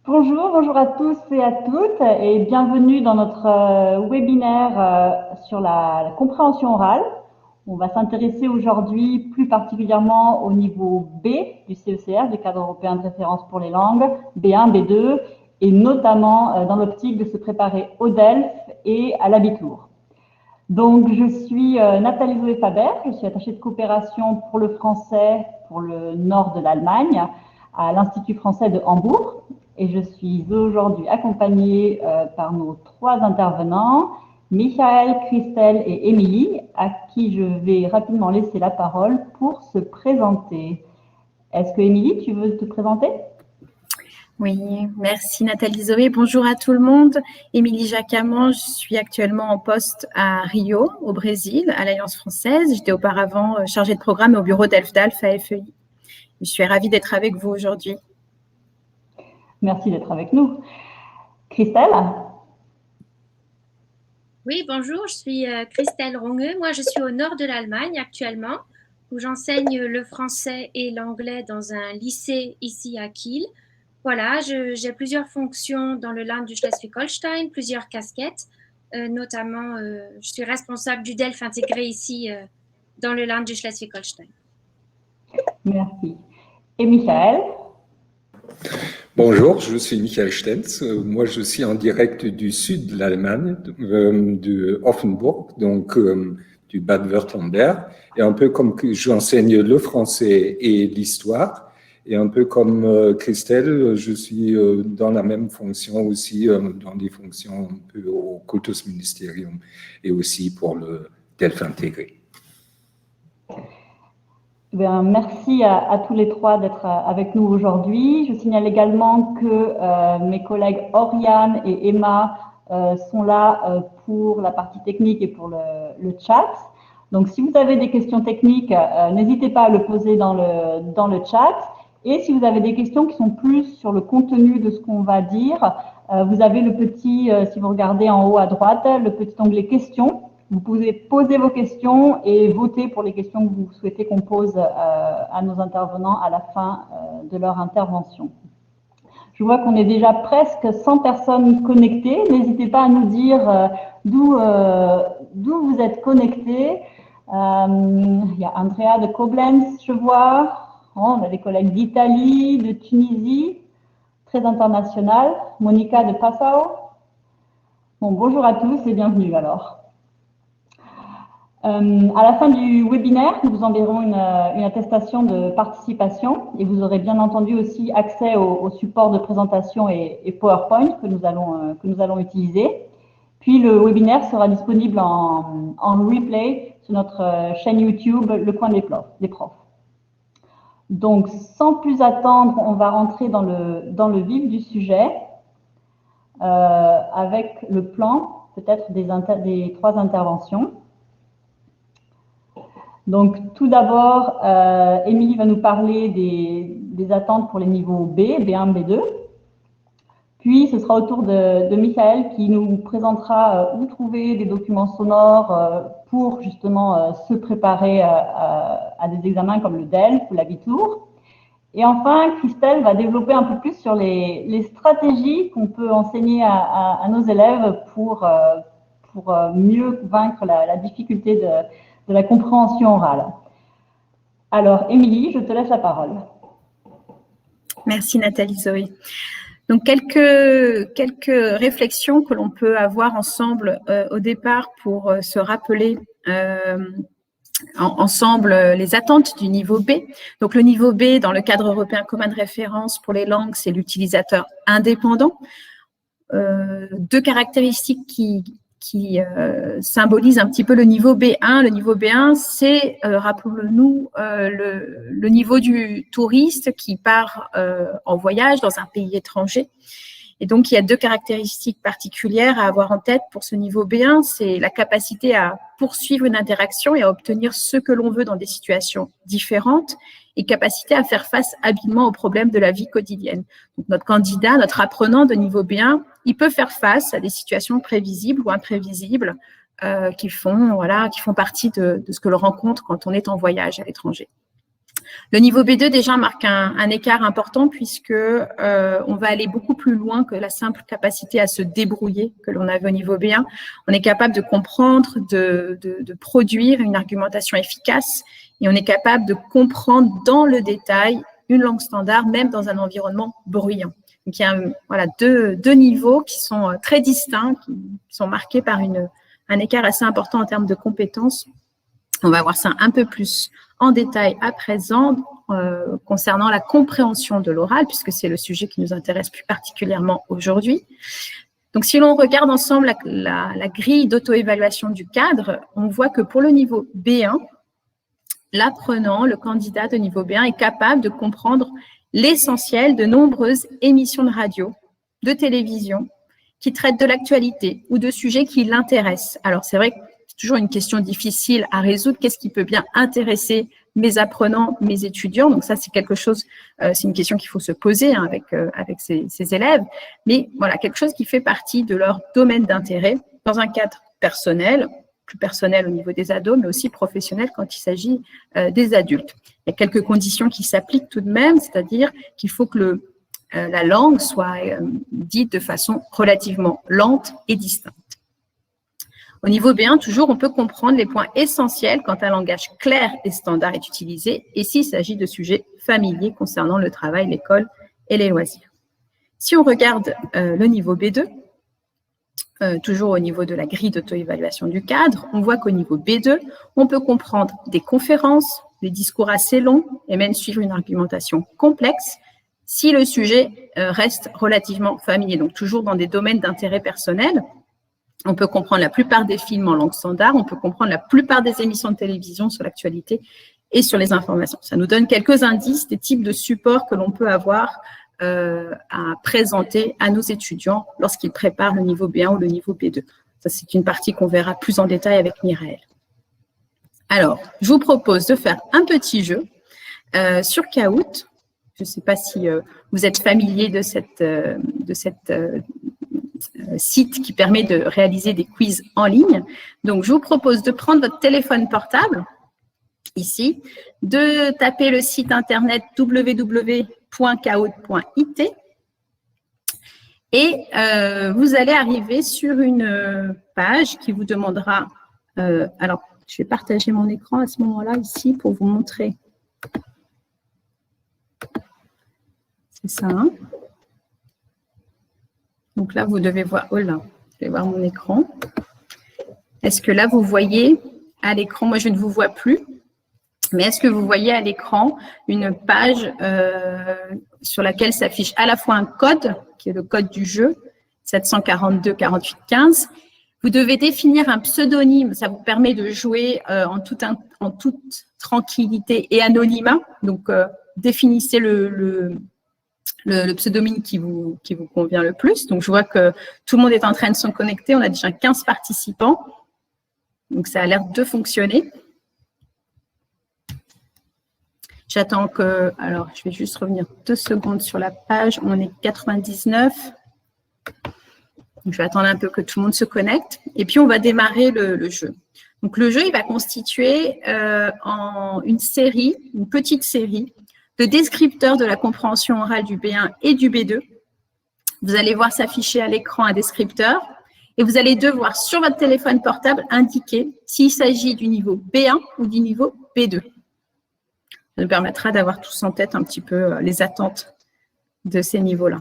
Bonjour à tous et à toutes et bienvenue dans notre webinaire sur la compréhension orale. On va s'intéresser aujourd'hui plus particulièrement au niveau B du CECR, du cadre européen de référence pour les langues, B1, B2, et notamment dans l'optique de se préparer au DELF et à l'Abitur. Donc, je suis Nathalie Zoé Faber, je suis attachée de coopération pour le français pour le nord de l'Allemagne à l'Institut français de Hambourg et je suis aujourd'hui accompagnée par nos trois intervenants, Michael, Christelle et Émilie, à qui je vais rapidement laisser la parole pour se présenter. Est-ce que Émilie, tu veux te présenter ? Oui, merci Nathalie Zoé. Bonjour à tout le monde. Émilie Jacamant, je suis actuellement en poste à Rio, au Brésil, à l'Alliance française. J'étais auparavant chargée de programme au bureau d'ELF-DALF à FEI. Je suis ravie d'être avec vous aujourd'hui. Merci d'être avec nous. Christelle ? Oui, bonjour, je suis Christelle Runge. Moi, je suis au nord de l'Allemagne actuellement, où j'enseigne le français et l'anglais dans un lycée ici à Kiel. Voilà, j'ai plusieurs fonctions dans le Land du Schleswig-Holstein, plusieurs casquettes, notamment je suis responsable du DELF intégré ici dans le Land du Schleswig-Holstein. Merci. Et Michael ? Bonjour, je suis Michael Stenz. Moi, je suis en direct du sud de l'Allemagne, de Offenburg, donc du Bade-Württemberg. Et un peu comme j'enseigne le français et l'histoire, et un peu comme Christelle, je suis dans la même fonction aussi, dans des fonctions un peu au Kultusministerium et aussi pour le DELF intégré. Bien, merci à tous les trois d'être avec nous aujourd'hui. Je signale également que mes collègues Oriane et Emma sont là pour la partie technique et pour le chat. Donc, si vous avez des questions techniques, n'hésitez pas à le poser dans le chat. Et si vous avez des questions qui sont plus sur le contenu de ce qu'on va dire, vous avez le petit, si vous regardez en haut à droite, le petit onglet questions. Vous pouvez poser vos questions et voter pour les questions que vous souhaitez qu'on pose à nos intervenants à la fin de leur intervention. Je vois qu'on est déjà presque 100 personnes connectées. N'hésitez pas à nous dire d'où vous êtes connectés. Il y a Andrea de Koblenz, je vois. On a des collègues d'Italie, de Tunisie, très international. Monica de Passau. Bon, bonjour à tous et bienvenue alors. À la fin du webinaire, nous vous enverrons une attestation de participation et vous aurez bien entendu aussi accès au support de présentation et PowerPoint que nous allons utiliser. Puis le webinaire sera disponible en replay sur notre chaîne YouTube Le Coin des Profs. Donc, sans plus attendre, on va rentrer dans le vif du sujet avec le plan peut-être des trois interventions. Donc, tout d'abord, Émilie va nous parler des attentes pour les niveaux B, B1, B2. Puis, ce sera au tour de Michael qui nous présentera où trouver des documents sonores pour justement se préparer à des examens comme le DELF ou l'Abitur. Et enfin, Christelle va développer un peu plus sur les stratégies qu'on peut enseigner à nos élèves pour mieux vaincre la difficulté de la compréhension orale. Alors, Émilie, je te laisse la parole. Merci Nathalie Zoé. Donc, quelques réflexions que l'on peut avoir ensemble au départ pour se rappeler ensemble les attentes du niveau B. Donc, le niveau B, dans le cadre européen commun de référence pour les langues, c'est l'utilisateur indépendant. Deux caractéristiques qui symbolise un petit peu le niveau B1. Le niveau B1, c'est, rappelons-nous, le niveau du touriste qui part en voyage dans un pays étranger. Et donc, il y a deux caractéristiques particulières à avoir en tête pour ce niveau B1. C'est la capacité à poursuivre une interaction et à obtenir ce que l'on veut dans des situations différentes et capacité à faire face habilement aux problèmes de la vie quotidienne. Donc, notre candidat, notre apprenant de niveau B1, il peut faire face à des situations prévisibles ou imprévisibles qui font partie de ce que l'on rencontre quand on est en voyage à l'étranger. Le niveau B2 déjà marque un écart important puisque on va aller beaucoup plus loin que la simple capacité à se débrouiller que l'on avait au niveau B1. On est capable de comprendre, de produire une argumentation efficace et on est capable de comprendre dans le détail une langue standard, même dans un environnement bruyant. Donc, il y a voilà, deux niveaux qui sont très distincts, qui sont marqués par un écart assez important en termes de compétences. On va voir ça un peu plus en détail à présent concernant la compréhension de l'oral, puisque c'est le sujet qui nous intéresse plus particulièrement aujourd'hui. Donc, si l'on regarde ensemble la grille d'auto-évaluation du cadre, on voit que pour le niveau B1, l'apprenant, le candidat de niveau B1 est capable de comprendre l'essentiel de nombreuses émissions de radio, de télévision, qui traitent de l'actualité ou de sujets qui l'intéressent. Alors, c'est vrai que c'est toujours une question difficile à résoudre. Qu'est-ce qui peut bien intéresser mes apprenants, mes étudiants? Donc ça, c'est quelque chose, c'est une question qu'il faut se poser avec ses élèves. Mais voilà, quelque chose qui fait partie de leur domaine d'intérêt dans un cadre personnel, plus personnel au niveau des ados, mais aussi professionnel quand il s'agit des adultes. Il y a quelques conditions qui s'appliquent tout de même, c'est-à-dire qu'il faut que la langue soit dite de façon relativement lente et distincte. Au niveau B1, toujours, on peut comprendre les points essentiels quand un langage clair et standard est utilisé et s'il s'agit de sujets familiers concernant le travail, l'école et les loisirs. Si on regarde le niveau B2, toujours au niveau de la grille d'auto-évaluation du cadre, on voit qu'au niveau B2, on peut comprendre des conférences, des discours assez longs et même suivre une argumentation complexe si le sujet reste relativement familier. Donc, toujours dans des domaines d'intérêt personnel. On peut comprendre la plupart des films en langue standard, on peut comprendre la plupart des émissions de télévision sur l'actualité et sur les informations. Ça nous donne quelques indices des types de supports que l'on peut avoir à présenter à nos étudiants lorsqu'ils préparent le niveau B1 ou le niveau B2. Ça, c'est une partie qu'on verra plus en détail avec Mireille. Alors, je vous propose de faire un petit jeu sur Kahoot. Je ne sais pas si vous êtes familier de cette site qui permet de réaliser des quiz en ligne. Donc, je vous propose de prendre votre téléphone portable, ici, de taper le site internet www.kahoot.it et vous allez arriver sur une page qui vous demandera… alors, je vais partager mon écran à ce moment-là, ici, pour vous montrer. C'est ça, hein? Donc là, vous devez voir, oh là, je vais voir mon écran. Est-ce que là, vous voyez à l'écran, moi je ne vous vois plus, mais est-ce que vous voyez à l'écran une page sur laquelle s'affiche à la fois un code, qui est le code du jeu, 742 48 15. Vous devez définir un pseudonyme, ça vous permet de jouer en toute tranquillité et anonymat. Donc, définissez le pseudonyme qui vous convient le plus. Donc, je vois que tout le monde est en train de se connecter. On a déjà 15 participants. Donc, ça a l'air de fonctionner. J'attends que… Alors, je vais juste revenir 2 secondes sur la page. On est 99. Donc, je vais attendre un peu que tout le monde se connecte. Et puis, on va démarrer le jeu. Donc, le jeu, il va constituer en une petite série de descripteurs de la compréhension orale du B1 et du B2. Vous allez voir s'afficher à l'écran un descripteur et vous allez devoir, sur votre téléphone portable, indiquer s'il s'agit du niveau B1 ou du niveau B2. Ça nous permettra d'avoir tous en tête un petit peu les attentes de ces niveaux-là.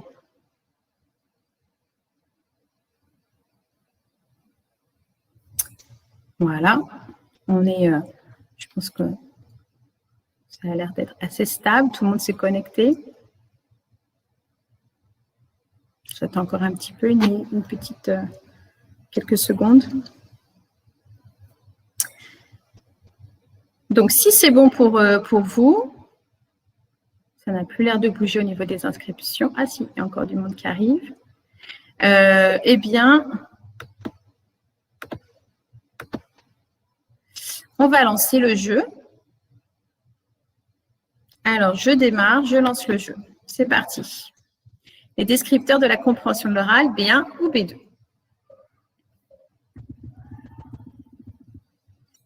Voilà, on est, je pense que ça a l'air d'être assez stable, tout le monde s'est connecté. J'attends encore un petit peu, une petite, quelques secondes. Donc, si c'est bon pour vous, ça n'a plus l'air de bouger au niveau des inscriptions. Ah si, il y a encore du monde qui arrive. Eh bien, on va lancer le jeu. Alors, je démarre, je lance le jeu. C'est parti. Les descripteurs de la compréhension de l'oral, B1 ou B2.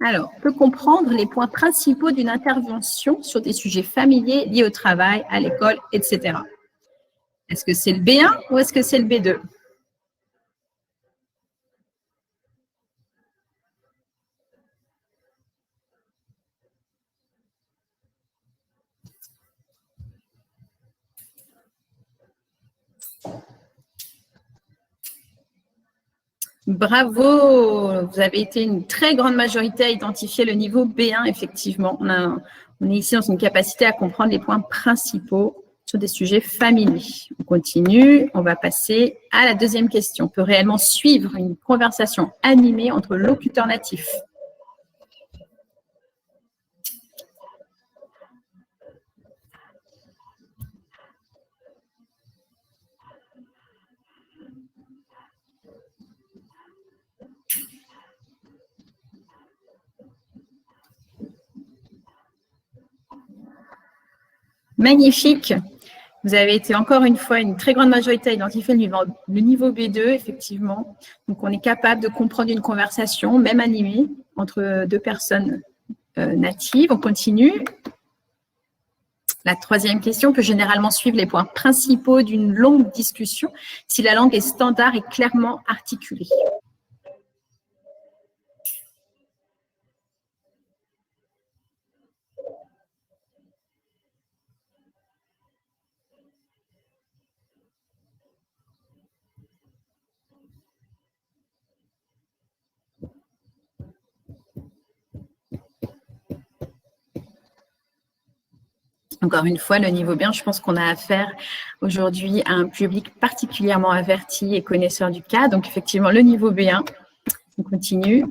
Alors, on peut comprendre les points principaux d'une intervention sur des sujets familiers liés au travail, à l'école, etc. Est-ce que c'est le B1 ou est-ce que c'est le B2? Bravo, vous avez été une très grande majorité à identifier le niveau B1, effectivement. On est ici dans une capacité à comprendre les points principaux sur des sujets familiers. On continue, on va passer à la deuxième question. On peut réellement suivre une conversation animée entre locuteurs natifs? Magnifique. Vous avez été encore une fois une très grande majorité à identifier le niveau B2, effectivement. Donc, on est capable de comprendre une conversation, même animée, entre deux personnes natives. On continue. La troisième question peut généralement suivre les points principaux d'une longue discussion si la langue est standard et clairement articulée. Encore une fois, le niveau bien, je pense qu'on a affaire aujourd'hui à un public particulièrement averti et connaisseur du cas. Donc, effectivement, le niveau B1, on continue. On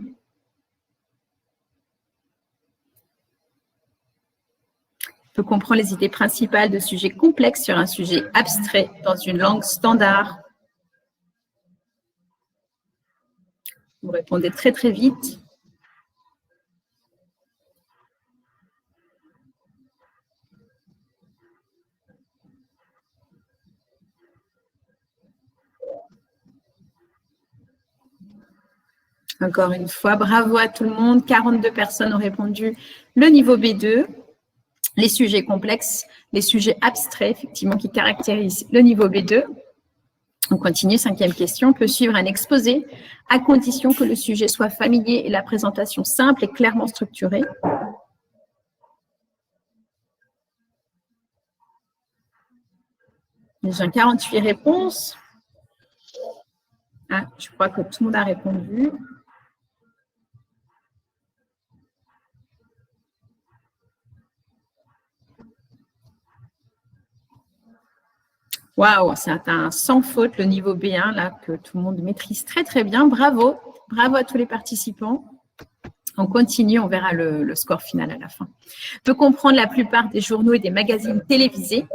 peut comprendre les idées principales de sujets complexes sur un sujet abstrait dans une langue standard. Vous répondez très, très vite. Encore une fois, bravo à tout le monde. 42 personnes ont répondu le niveau B2. Les sujets complexes, les sujets abstraits, effectivement, qui caractérisent le niveau B2. On continue, cinquième question. On peut suivre un exposé à condition que le sujet soit familier et la présentation simple et clairement structurée. Déjà 48 réponses. Ah, je crois que tout le monde a répondu. Waouh, c'est un sans faute le niveau B1 là que tout le monde maîtrise très très bien. Bravo, bravo à tous les participants. On continue, on verra le score final à la fin. On peut comprendre la plupart des journaux et des magazines télévisés.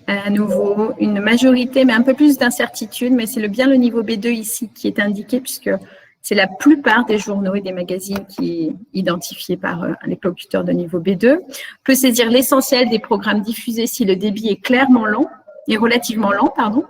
À nouveau, une majorité, mais un peu plus d'incertitude, mais c'est bien le niveau B2 ici qui est indiqué, puisque c'est la plupart des journaux et des magazines qui est identifié par les locuteurs de niveau B2. On peut saisir l'essentiel des programmes diffusés si le débit est clairement lent, et relativement lent, pardon.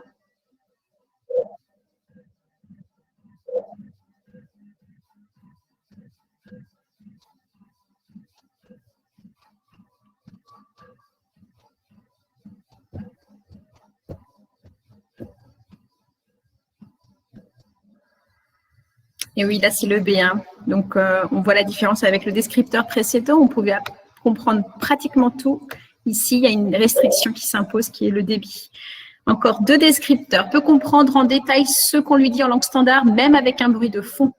Et oui, là, c'est le B1. Donc, on voit la différence avec le descripteur précédent. On pouvait comprendre pratiquement tout. Ici, il y a une restriction qui s'impose, qui est le débit. Encore 2 descripteurs. Peut comprendre en détail ce qu'on lui dit en langue standard, même avec un bruit de fond.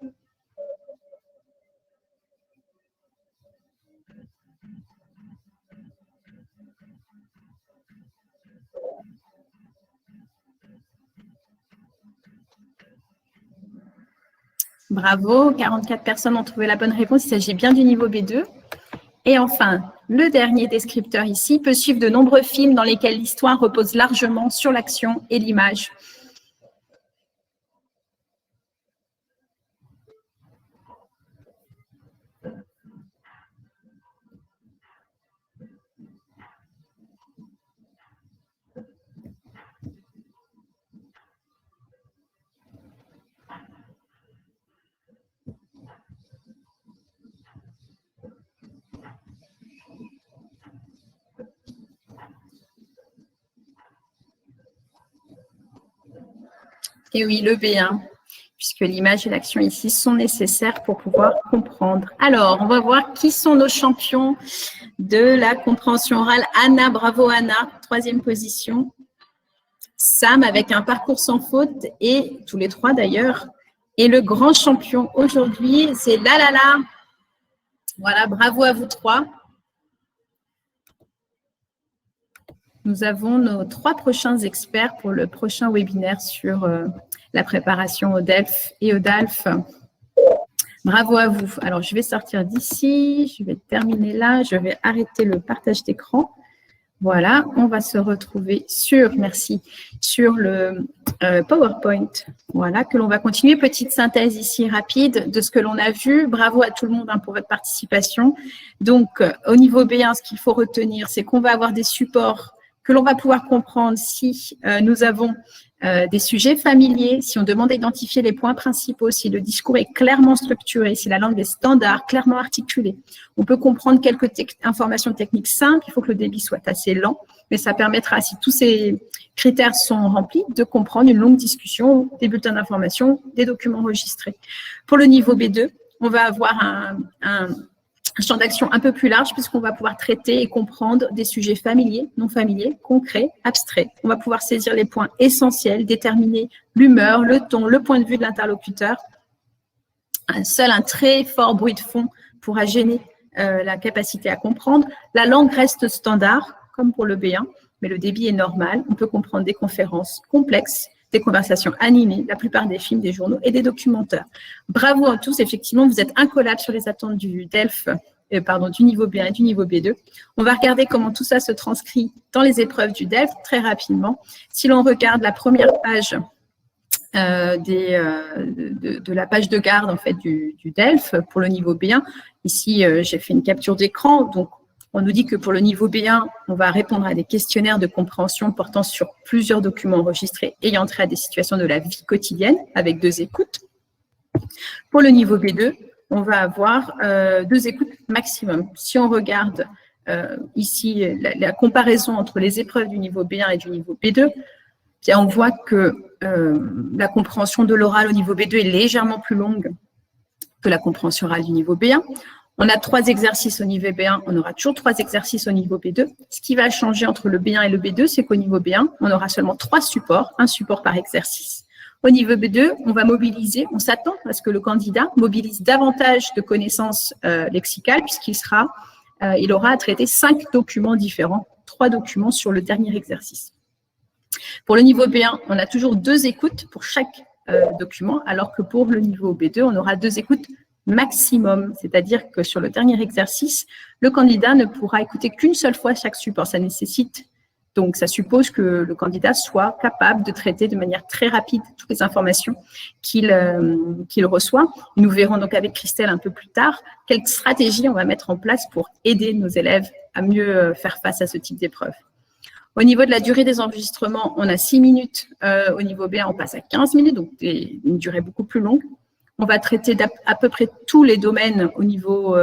Bravo, 44 personnes ont trouvé la bonne réponse. Il s'agit bien du niveau B2. Et enfin, le dernier descripteur ici peut suivre de nombreux films dans lesquels l'histoire repose largement sur l'action et l'image. Et oui, le B1, puisque l'image et l'action ici sont nécessaires pour pouvoir comprendre. Alors, on va voir qui sont nos champions de la compréhension orale. Anna, bravo Anna, 3e position. Sam avec un parcours sans faute et tous les 3 d'ailleurs. Et le grand champion aujourd'hui, c'est Lalala. Voilà, bravo à vous 3. Nous avons nos 3 prochains experts pour le prochain webinaire sur la préparation au DELF et au DALF. Bravo à vous. Alors, je vais sortir d'ici, je vais terminer là, je vais arrêter le partage d'écran. Voilà, on va se retrouver sur le PowerPoint. Voilà, que l'on va continuer. Petite synthèse ici rapide de ce que l'on a vu. Bravo à tout le monde pour votre participation. Donc, au niveau B1, ce qu'il faut retenir, c'est qu'on va avoir des supports que l'on va pouvoir comprendre si nous avons des sujets familiers, si on demande à identifier les points principaux, si le discours est clairement structuré, si la langue est standard, clairement articulée. On peut comprendre quelques informations techniques simples, il faut que le débit soit assez lent, mais ça permettra, si tous ces critères sont remplis, de comprendre une longue discussion, des bulletins d'information, des documents enregistrés. Pour le niveau B2, on va avoir un champ d'action un peu plus large puisqu'on va pouvoir traiter et comprendre des sujets familiers, non familiers, concrets, abstraits. On va pouvoir saisir les points essentiels, déterminer l'humeur, le ton, le point de vue de l'interlocuteur. Seul un très fort bruit de fond pourra gêner la capacité à comprendre. La langue reste standard, comme pour le B1, mais le débit est normal. On peut comprendre des conférences complexes, des conversations animées, la plupart des films, des journaux et des documentaires. Bravo à tous, effectivement, vous êtes incollables sur les attentes du DELF, du niveau B1 et du niveau B2. On va regarder comment tout ça se transcrit dans les épreuves du DELF très rapidement. Si l'on regarde la première page de la page de garde en fait, du DELF pour le niveau B1, ici j'ai fait une capture d'écran, donc on nous dit que pour le niveau B1, on va répondre à des questionnaires de compréhension portant sur plusieurs documents enregistrés ayant trait à des situations de la vie quotidienne avec 2 écoutes. Pour le niveau B2, on va avoir 2 écoutes maximum. Si on regarde ici la comparaison entre les épreuves du niveau B1 et du niveau B2, on voit que la compréhension de l'oral au niveau B2 est légèrement plus longue que la compréhension orale du niveau B1. On a 3 exercices au niveau B1, on aura toujours 3 exercices au niveau B2. Ce qui va changer entre le B1 et le B2, c'est qu'au niveau B1, on aura seulement 3 supports, 1 support par exercice. Au niveau B2, on va mobiliser, on s'attend à ce que le candidat mobilise davantage de connaissances lexicales il aura à traiter 5 documents différents, 3 documents sur le dernier exercice. Pour le niveau B1, on a toujours 2 écoutes pour chaque document, alors que pour le niveau B2, on aura 2 écoutes maximum, c'est-à-dire que sur le dernier exercice, le candidat ne pourra écouter qu'une seule fois chaque support. Donc, ça suppose que le candidat soit capable de traiter de manière très rapide toutes les informations qu'il reçoit. Nous verrons donc avec Christelle un peu plus tard quelle stratégie on va mettre en place pour aider nos élèves à mieux faire face à ce type d'épreuve. Au niveau de la durée des enregistrements, on a 6 minutes. Au niveau B1, on passe à 15 minutes, donc une durée beaucoup plus longue. On va traiter à peu près tous les domaines au niveau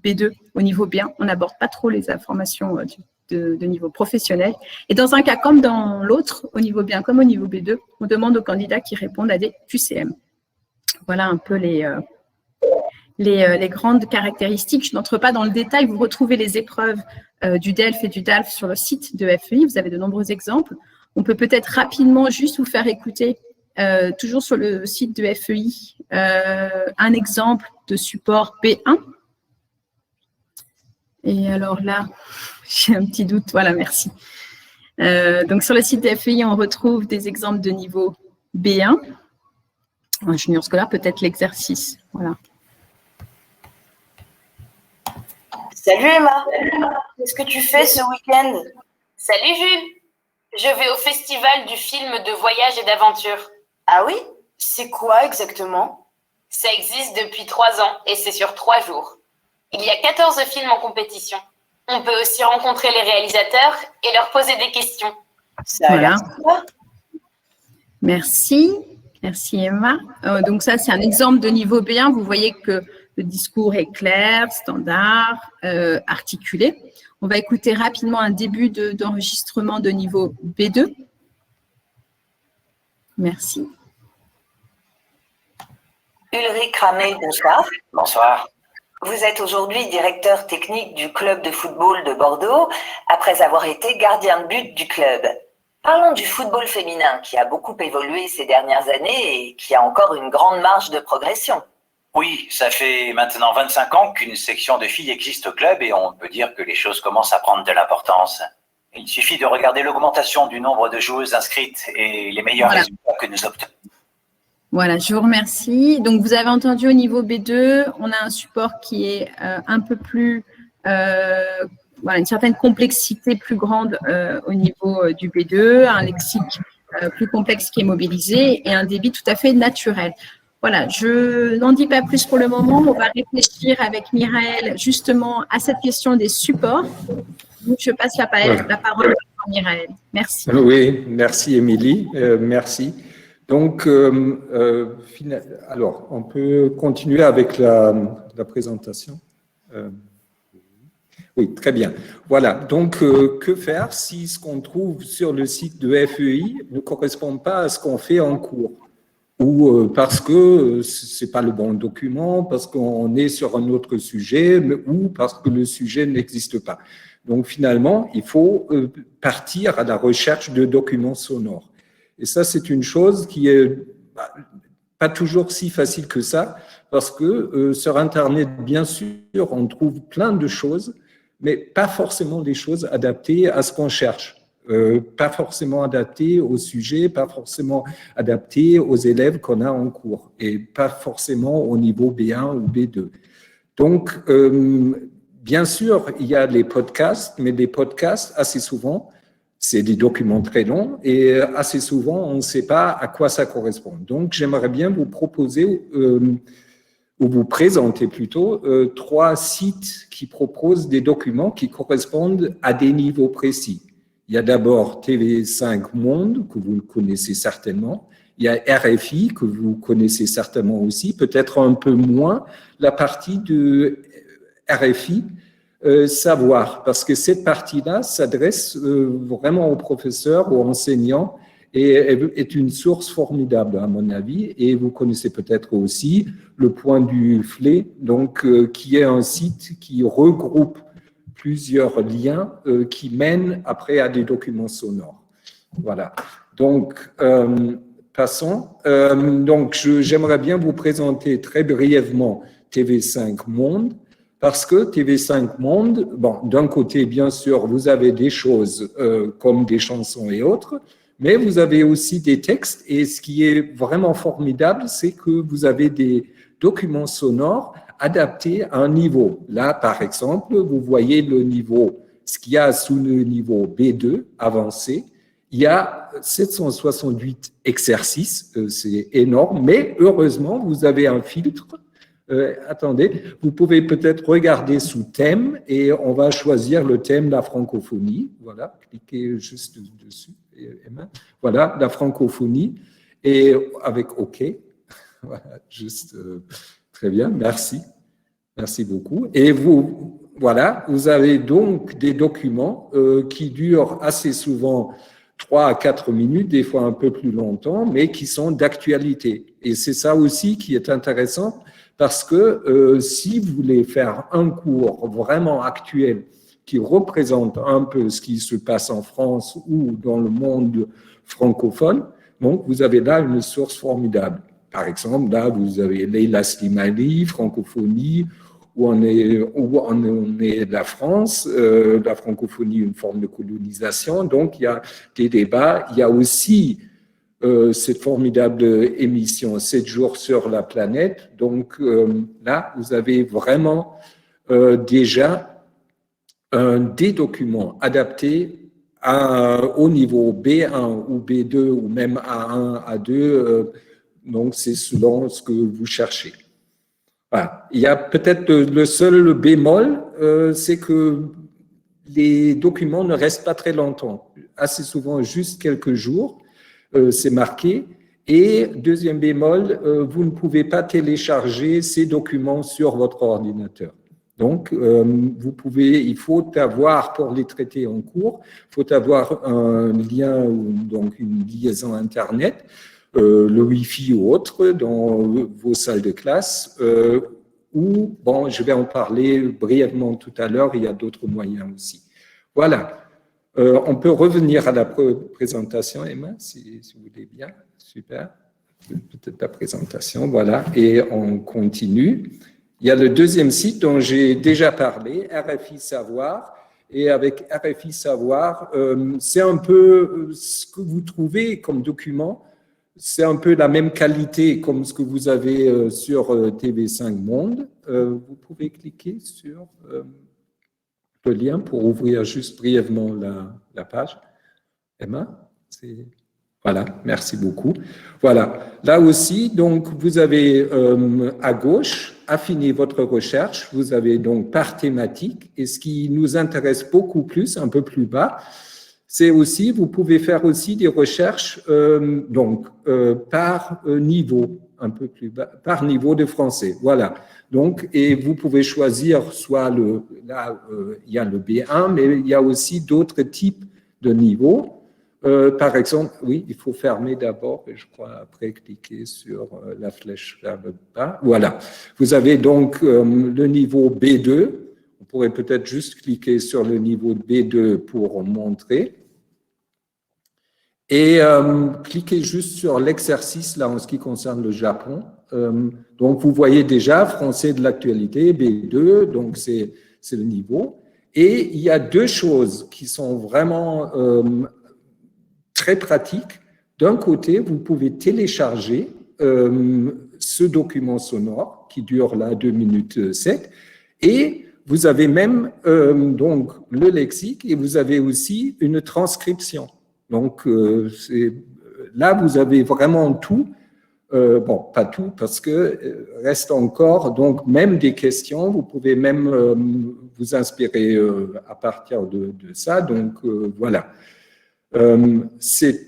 B2, au niveau B1. On n'aborde pas trop les informations de niveau professionnel. Et dans un cas comme dans l'autre, au niveau B1 comme au niveau B2, on demande aux candidats qui répondent à des QCM. Voilà un peu les grandes caractéristiques. Je n'entre pas dans le détail. Vous retrouvez les épreuves du DELF et du DALF sur le site de FEI. Vous avez de nombreux exemples. On peut peut-être rapidement juste vous faire écouter toujours sur le site de FEI, un exemple de support B1. Et alors là, j'ai un petit doute. Voilà, merci. Donc, sur le site de FEI, on retrouve des exemples de niveau B1. En junior scolaire, peut-être l'exercice. Voilà. Salut Emma, qu'est-ce que tu fais ce week-end? Salut Jules, je vais au festival du film de voyage et d'aventure. Ah oui? C'est quoi exactement? Ça existe depuis 3 ans et c'est sur 3 jours. Il y a 14 films en compétition. On peut aussi rencontrer les réalisateurs et leur poser des questions. Ça a l'air sympa. Merci Emma. Donc ça, c'est un exemple de niveau B1. Vous voyez que le discours est clair, standard, articulé. On va écouter rapidement un début d'enregistrement de niveau B2. Merci. Ulrich Ramey, bonsoir. Bonsoir. Vous êtes aujourd'hui directeur technique du club de football de Bordeaux, après avoir été gardien de but du club. Parlons du football féminin qui a beaucoup évolué ces dernières années et qui a encore une grande marge de progression. Oui, ça fait maintenant 25 ans qu'une section de filles existe au club et on peut dire que les choses commencent à prendre de l'importance. Il suffit de regarder l'augmentation du nombre de joueuses inscrites et les meilleurs résultats que nous obtenons. Voilà, je vous remercie. Donc, vous avez entendu au niveau B2, on a un support qui est un peu plus, voilà, une certaine complexité plus grande au niveau du B2, un lexique plus complexe qui est mobilisé et un débit tout à fait naturel. Voilà, je n'en dis pas plus pour le moment. On va réfléchir avec Mireille justement à cette question des supports. Donc, je passe la parole à Mireille. Merci. Oui, merci Émilie, merci. Donc, alors, on peut continuer avec la présentation. Oui, très bien. Voilà, donc, que faire si ce qu'on trouve sur le site de FEI ne correspond pas à ce qu'on fait en cours? Ou parce que ce n'est pas le bon document, parce qu'on est sur un autre sujet, ou parce que le sujet n'existe pas. Donc, finalement, il faut partir à la recherche de documents sonores. Et ça, c'est une chose qui est pas toujours si facile que ça, parce que sur Internet, bien sûr, on trouve plein de choses, mais pas forcément des choses adaptées à ce qu'on cherche. Pas forcément adaptées au sujet, pas forcément adaptées aux élèves qu'on a en cours, et pas forcément au niveau B1 ou B2. Donc, bien sûr, il y a les podcasts, mais les podcasts, assez souvent, c'est des documents très longs et assez souvent, on ne sait pas à quoi ça correspond. Donc, j'aimerais bien vous proposer, ou vous présenter plutôt, 3 sites qui proposent des documents qui correspondent à des niveaux précis. Il y a d'abord TV5 Monde, que vous connaissez certainement. Il y a RFI, que vous connaissez certainement aussi, peut-être un peu moins la partie de RFI, savoir, parce que cette partie-là s'adresse vraiment aux professeurs, aux enseignants, et est une source formidable, à mon avis. Et vous connaissez peut-être aussi le Point du FLE, donc, qui est un site qui regroupe plusieurs liens qui mènent après à des documents sonores. Voilà. Donc, passons. Donc, j'aimerais bien vous présenter très brièvement TV5 Monde, parce que TV5 Monde, bon, d'un côté, bien sûr, vous avez des choses comme des chansons et autres, mais vous avez aussi des textes, et ce qui est vraiment formidable, c'est que vous avez des documents sonores adaptés à un niveau. Là, par exemple, vous voyez le niveau, ce qu'il y a sous le niveau B2 avancé. Il y a 768 exercices, c'est énorme, mais heureusement, vous avez un filtre. Attendez, vous pouvez peut-être regarder sous thème et on va choisir le thème la francophonie. Voilà, cliquez juste dessus, Emma. Voilà, la francophonie et avec OK. Voilà, juste très bien, merci. Merci beaucoup. Et vous, voilà, vous avez donc des documents qui durent assez souvent 3 à 4 minutes, des fois un peu plus longtemps, mais qui sont d'actualité. Et c'est ça aussi qui est intéressant, parce que si vous voulez faire un cours vraiment actuel qui représente un peu ce qui se passe en France ou dans le monde francophone, donc vous avez là une source formidable. Par exemple, là, vous avez Leila Slimani, francophonie, où on est la France, la francophonie, une forme de colonisation. Donc, il y a des débats. Il y a aussi cette formidable émission 7 jours sur la planète. Donc, là, vous avez vraiment déjà des documents adaptés au niveau B1 ou B2 ou même A1, A2. Donc, c'est selon ce que vous cherchez. Voilà. Il y a peut-être le seul bémol, c'est que les documents ne restent pas très longtemps. Assez souvent, juste quelques jours, c'est marqué. Et deuxième bémol, vous ne pouvez pas télécharger ces documents sur votre ordinateur. Donc, il faut avoir, pour les traiter en cours, il faut avoir un lien, donc une liaison Internet. le Wi-Fi ou autre dans vos salles de classe, ou, bon, je vais en parler brièvement tout à l'heure, il y a d'autres moyens aussi. Voilà. On peut revenir à la présentation, Emma, si vous voulez bien. Super. Peut-être la présentation, voilà. Et on continue. Il y a le deuxième site dont j'ai déjà parlé, RFI Savoir. Et avec RFI Savoir, c'est un peu ce que vous trouvez comme document. C'est un peu la même qualité comme ce que vous avez sur TV5 Monde. Vous pouvez cliquer sur le lien pour ouvrir juste brièvement la page. Emma, voilà, merci beaucoup. Voilà, là aussi, donc, vous avez à gauche, affiner votre recherche. Vous avez donc par thématique. Et ce qui nous intéresse beaucoup plus, un peu plus bas, c'est aussi, vous pouvez faire aussi des recherches par niveau, un peu plus bas, par niveau de français. Voilà. Donc, et vous pouvez choisir soit il y a le B1, mais il y a aussi d'autres types de niveaux. Par exemple, oui, il faut fermer d'abord et je crois après cliquer sur la flèche vers le bas. Voilà. Vous avez donc le niveau B2. On pourrait peut-être juste cliquer sur le niveau B2 pour montrer. Et cliquez juste sur l'exercice, là, en ce qui concerne le Japon. Donc, vous voyez déjà français de l'actualité, B2, donc c'est le niveau. Et il y a deux choses qui sont vraiment très pratiques. D'un côté, vous pouvez télécharger ce document sonore qui dure là 2 minutes 7 et vous avez même donc le lexique et vous avez aussi une transcription. Donc, là, vous avez vraiment tout. Bon, pas tout, parce que reste encore, donc, même des questions. Vous pouvez même vous inspirer à partir de ça. Donc, voilà. C'est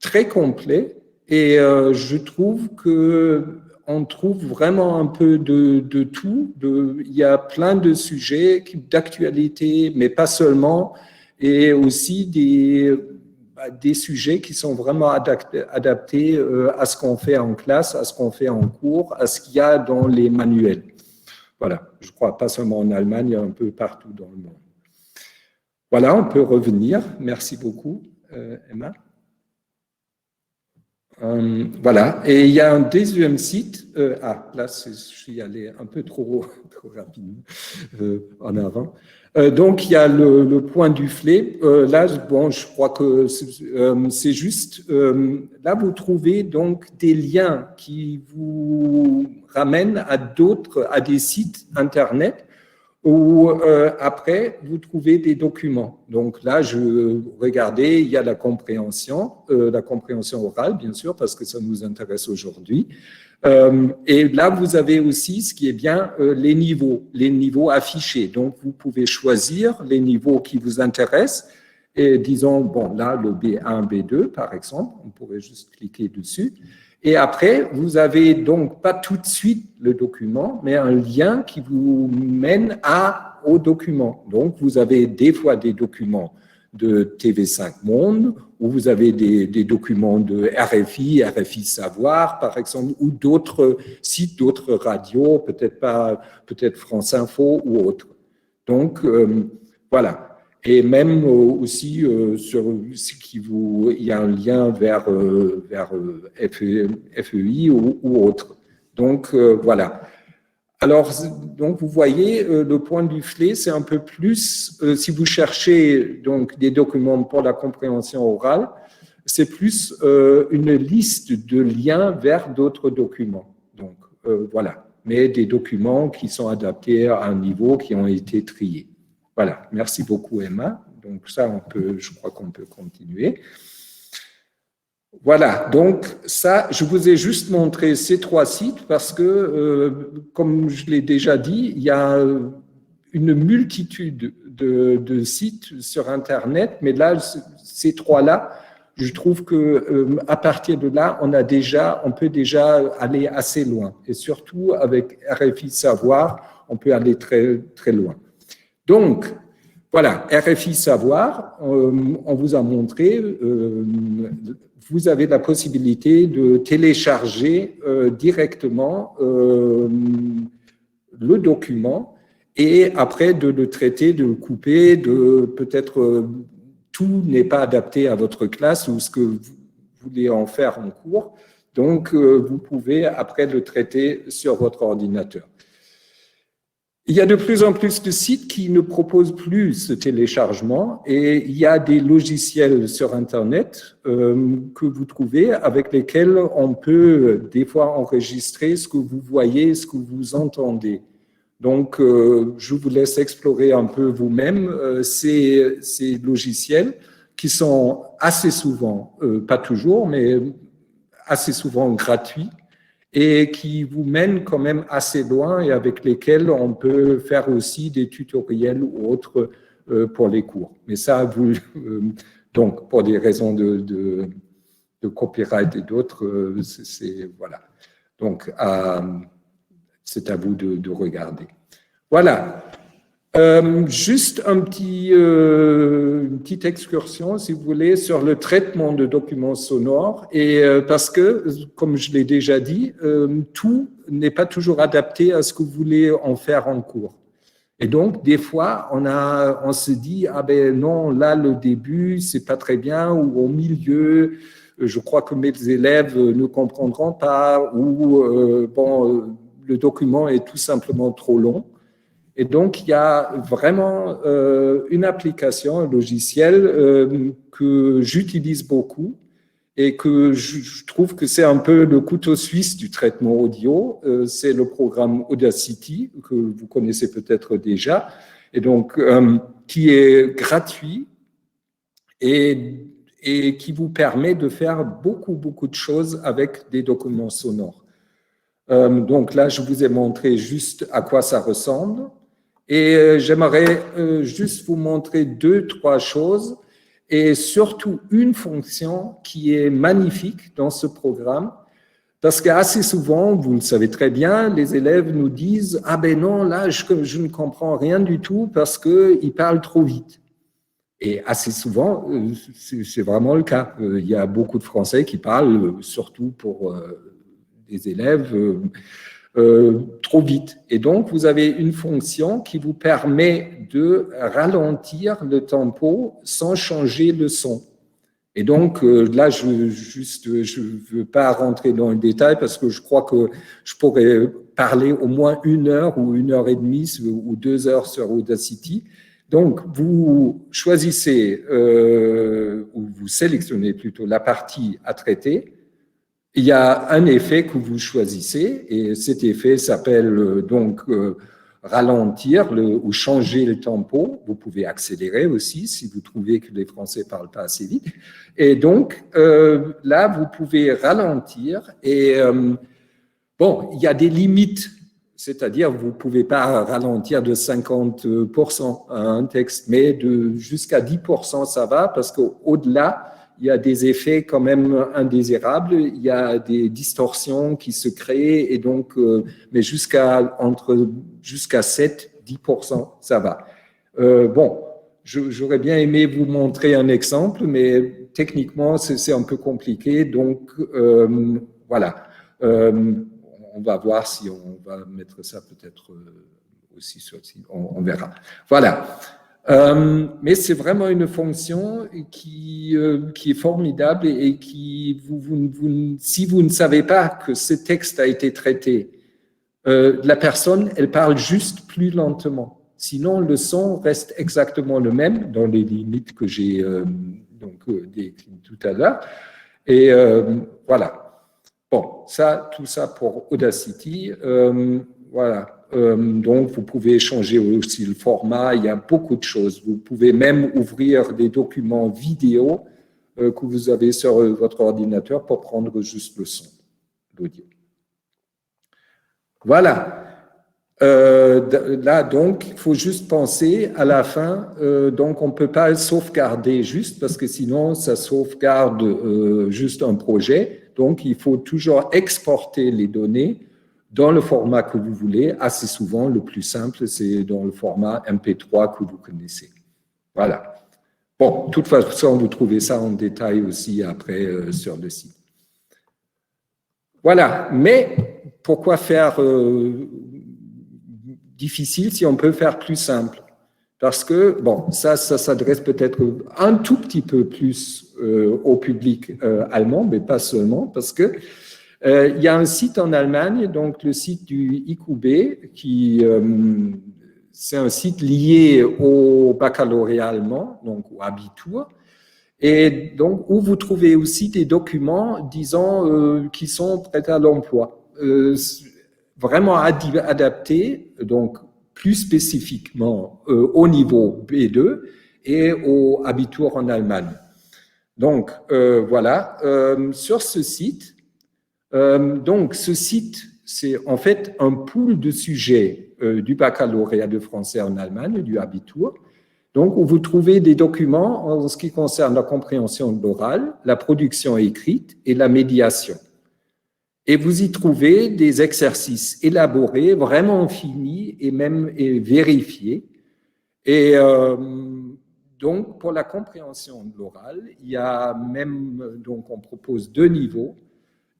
très complet et je trouve qu'on trouve vraiment un peu de tout. Il y a plein de sujets d'actualité, mais pas seulement, et aussi des sujets qui sont vraiment adaptés à ce qu'on fait en classe, à ce qu'on fait en cours, à ce qu'il y a dans les manuels. Voilà, je crois pas seulement en Allemagne, il y a un peu partout dans le monde. Voilà, on peut revenir. Merci beaucoup, Emma. Voilà, et il y a un deuxième site. Là, je suis allé un peu trop rapidement en avant. Donc, il y a le point du flé. Là, bon, je crois que c'est juste. Là, vous trouvez donc des liens qui vous ramènent à des sites Internet où après, vous trouvez des documents. Donc là, regardez, il y a la compréhension orale, bien sûr, parce que ça nous intéresse aujourd'hui. Et là, vous avez aussi, ce qui est bien, les niveaux affichés. Donc, vous pouvez choisir les niveaux qui vous intéressent. Et disons, bon, là, le B1, B2, par exemple, on pourrait juste cliquer dessus. Et après, vous avez donc pas tout de suite le document, mais un lien qui vous mène au document. Donc, vous avez des fois des documents de TV5 Monde, où vous avez des documents de RFI Savoir, par exemple, ou d'autres sites, d'autres radios, peut-être France Info ou autres. Donc, voilà. Et même aussi il y a un lien vers FEI ou autre. Donc, voilà. Alors, donc, vous voyez, le point du flé, c'est un peu plus, si vous cherchez donc des documents pour la compréhension orale, c'est plus une liste de liens vers d'autres documents. Donc, voilà. Mais des documents qui sont adaptés à un niveau, qui ont été triés. Voilà. Merci beaucoup, Emma. Donc, ça, je crois qu'on peut continuer. Voilà, donc ça, je vous ai juste montré ces 3 sites parce que, comme je l'ai déjà dit, il y a une multitude de sites sur Internet, mais là, ces 3-là, je trouve que à partir de là, on peut déjà aller assez loin. Et surtout, avec RFI Savoir, on peut aller très, très loin. Donc, Voilà, RFI Savoir, on vous a montré, vous avez la possibilité de télécharger directement le document et après de le traiter, de le couper, de peut-être tout n'est pas adapté à votre classe ou ce que vous voulez en faire en cours. Donc, vous pouvez après le traiter sur votre ordinateur. Il y a de plus en plus de sites qui ne proposent plus ce téléchargement et il y a des logiciels sur Internet que vous trouvez avec lesquels on peut des fois enregistrer ce que vous voyez, ce que vous entendez. Donc, je vous laisse explorer un peu vous-même ces logiciels qui sont assez souvent, pas toujours, mais assez souvent gratuits et qui vous mènent quand même assez loin et avec lesquels on peut faire aussi des tutoriels ou autres pour les cours. Mais ça, donc, pour des raisons de copyright et d'autres, voilà. Donc, c'est à vous de regarder. Voilà. Juste une petite excursion, si vous voulez, sur le traitement de documents sonores. Et parce que, comme je l'ai déjà dit, tout n'est pas toujours adapté à ce que vous voulez en faire en cours. Et donc, des fois, on se dit, ah ben non, là, le début, c'est pas très bien, ou au milieu, je crois que mes élèves ne comprendront pas, ou bon, le document est tout simplement trop long. Et donc, il y a vraiment une application, un logiciel que j'utilise beaucoup et que je trouve que c'est un peu le couteau suisse du traitement audio. C'est le programme Audacity, que vous connaissez peut-être déjà, et donc qui est gratuit et qui vous permet de faire beaucoup de choses avec des documents sonores. Donc là, je vous ai montré juste à quoi ça ressemble. Et j'aimerais juste vous montrer 2-3 choses et surtout une fonction qui est magnifique dans ce programme parce qu'assez souvent, vous le savez très bien, les élèves nous disent « Ah ben non, là, je ne comprends rien du tout parce qu'ils parlent trop vite ». Et assez souvent, c'est vraiment le cas. Il y a beaucoup de Français qui parlent, surtout pour des élèves, trop vite. Et donc, vous avez une fonction qui vous permet de ralentir le tempo sans changer le son. Et donc, là, je ne veux pas rentrer dans le détail parce que je crois que je pourrais parler au moins 1 heure ou 1 heure et demie ou 2 heures sur Audacity. Donc, vous choisissez ou vous sélectionnez plutôt la partie à traiter. Il y a un effet que vous choisissez et cet effet s'appelle donc ralentir ou changer le tempo. Vous pouvez accélérer aussi si vous trouvez que les Français ne parlent pas assez vite. Et donc, là, vous pouvez ralentir et bon, il y a des limites, c'est-à-dire vous ne pouvez pas ralentir de 50% à un texte, mais jusqu'à 10% ça va parce qu'au-delà, il y a des effets quand même indésirables, il y a des distorsions qui se créent et donc, mais jusqu'à 7-10%, ça va. Bon, j'aurais bien aimé vous montrer un exemple, mais techniquement, c'est un peu compliqué. Donc, voilà. On va voir si on va mettre ça peut-être aussi sur le site. On verra. Voilà. Mais c'est vraiment une fonction qui est formidable et qui, si vous ne savez pas que ce texte a été traité, la personne, elle parle juste plus lentement. Sinon, le son reste exactement le même dans les limites que j'ai décrites tout à l'heure. Et voilà. Bon, tout ça pour Audacity. Voilà. Donc, vous pouvez changer aussi le format, il y a beaucoup de choses. Vous pouvez même ouvrir des documents vidéo que vous avez sur votre ordinateur pour prendre juste le son, l'audio. Voilà. Là, donc, il faut juste penser à la fin. Donc, on ne peut pas sauvegarder juste parce que sinon, ça sauvegarde juste un projet. Donc, il faut toujours exporter les données dans le format que vous voulez. Assez souvent, le plus simple, c'est dans le format MP3 que vous connaissez. Voilà. Bon, de toute façon, vous trouvez ça en détail aussi après sur le site. Voilà, mais pourquoi faire difficile si on peut faire plus simple? Parce que, bon, ça s'adresse peut-être un tout petit peu plus au public allemand, mais pas seulement, parce que il y a un site en Allemagne, donc le site du IQB, qui c'est un site lié au baccalauréat allemand, donc au Abitur, et donc où vous trouvez aussi des documents, disons, qui sont prêts à l'emploi, vraiment adaptés, donc plus spécifiquement au niveau B2 et au Abitur en Allemagne. Donc voilà, sur ce site, donc ce site, c'est en fait un pool de sujets du baccalauréat de français en Allemagne, du Abitur, donc où vous trouvez des documents en ce qui concerne la compréhension de l'oral, la production écrite et la médiation. Et vous y trouvez des exercices élaborés, vraiment finis et même vérifiés. Et donc, pour la compréhension de l'oral, il y a même, donc on propose 2 niveaux,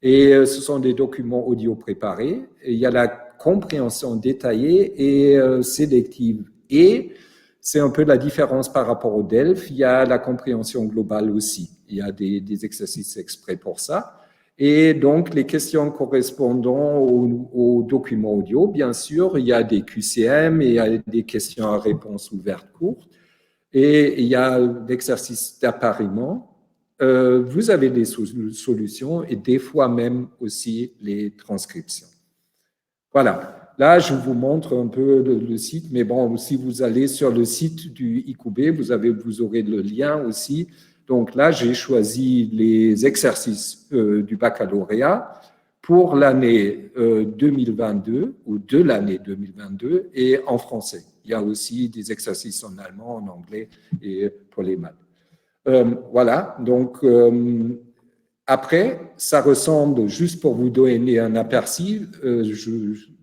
et ce sont des documents audio préparés. Et il y a la compréhension détaillée et sélective. Et c'est un peu la différence par rapport au DELF, il y a la compréhension globale aussi. Il y a des exercices exprès pour ça. Et donc, les questions correspondant aux documents audio, bien sûr, il y a des QCM, et il y a des questions à réponse ouvertes courtes, et il y a l'exercice d'appariement. Vous avez des solutions et des fois même aussi les transcriptions. Voilà. Là, je vous montre un peu le site, mais bon, si vous allez sur le site du IQB, vous aurez le lien aussi. Donc là, j'ai choisi les exercices du baccalauréat pour l'année 2022 ou de l'année 2022 et en français. Il y a aussi des exercices en allemand, en anglais et pour les maths. Voilà, donc après, ça ressemble, juste pour vous donner un aperçu,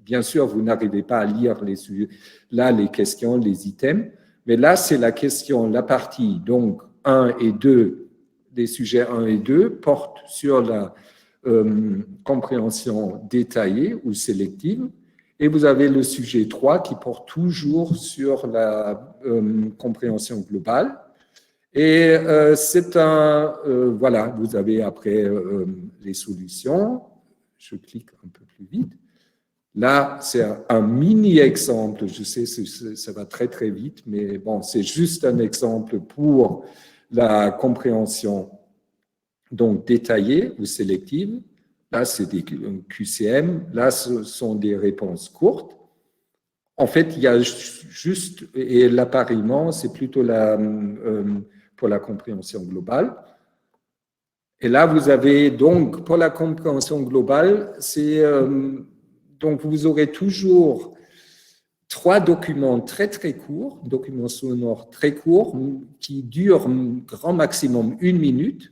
bien sûr, vous n'arrivez pas à lire les questions, les items, mais là, c'est la question, la partie, donc 1 et 2, des sujets 1 et 2, portent sur la compréhension détaillée ou sélective, et vous avez le sujet 3 qui porte toujours sur la compréhension globale. Et c'est voilà, vous avez après les solutions. Je clique un peu plus vite. Là, c'est un mini-exemple. Je sais, ça va très, très vite, mais bon, c'est juste un exemple pour la compréhension donc détaillée ou sélective. Là, c'est des QCM. Là, ce sont des réponses courtes. En fait, il y a juste, et l'appariement, c'est plutôt pour la compréhension globale. Et là, vous avez donc, pour la compréhension globale, donc vous aurez toujours 3 documents très, très courts, documents sonores très courts, qui durent grand maximum 1 minute,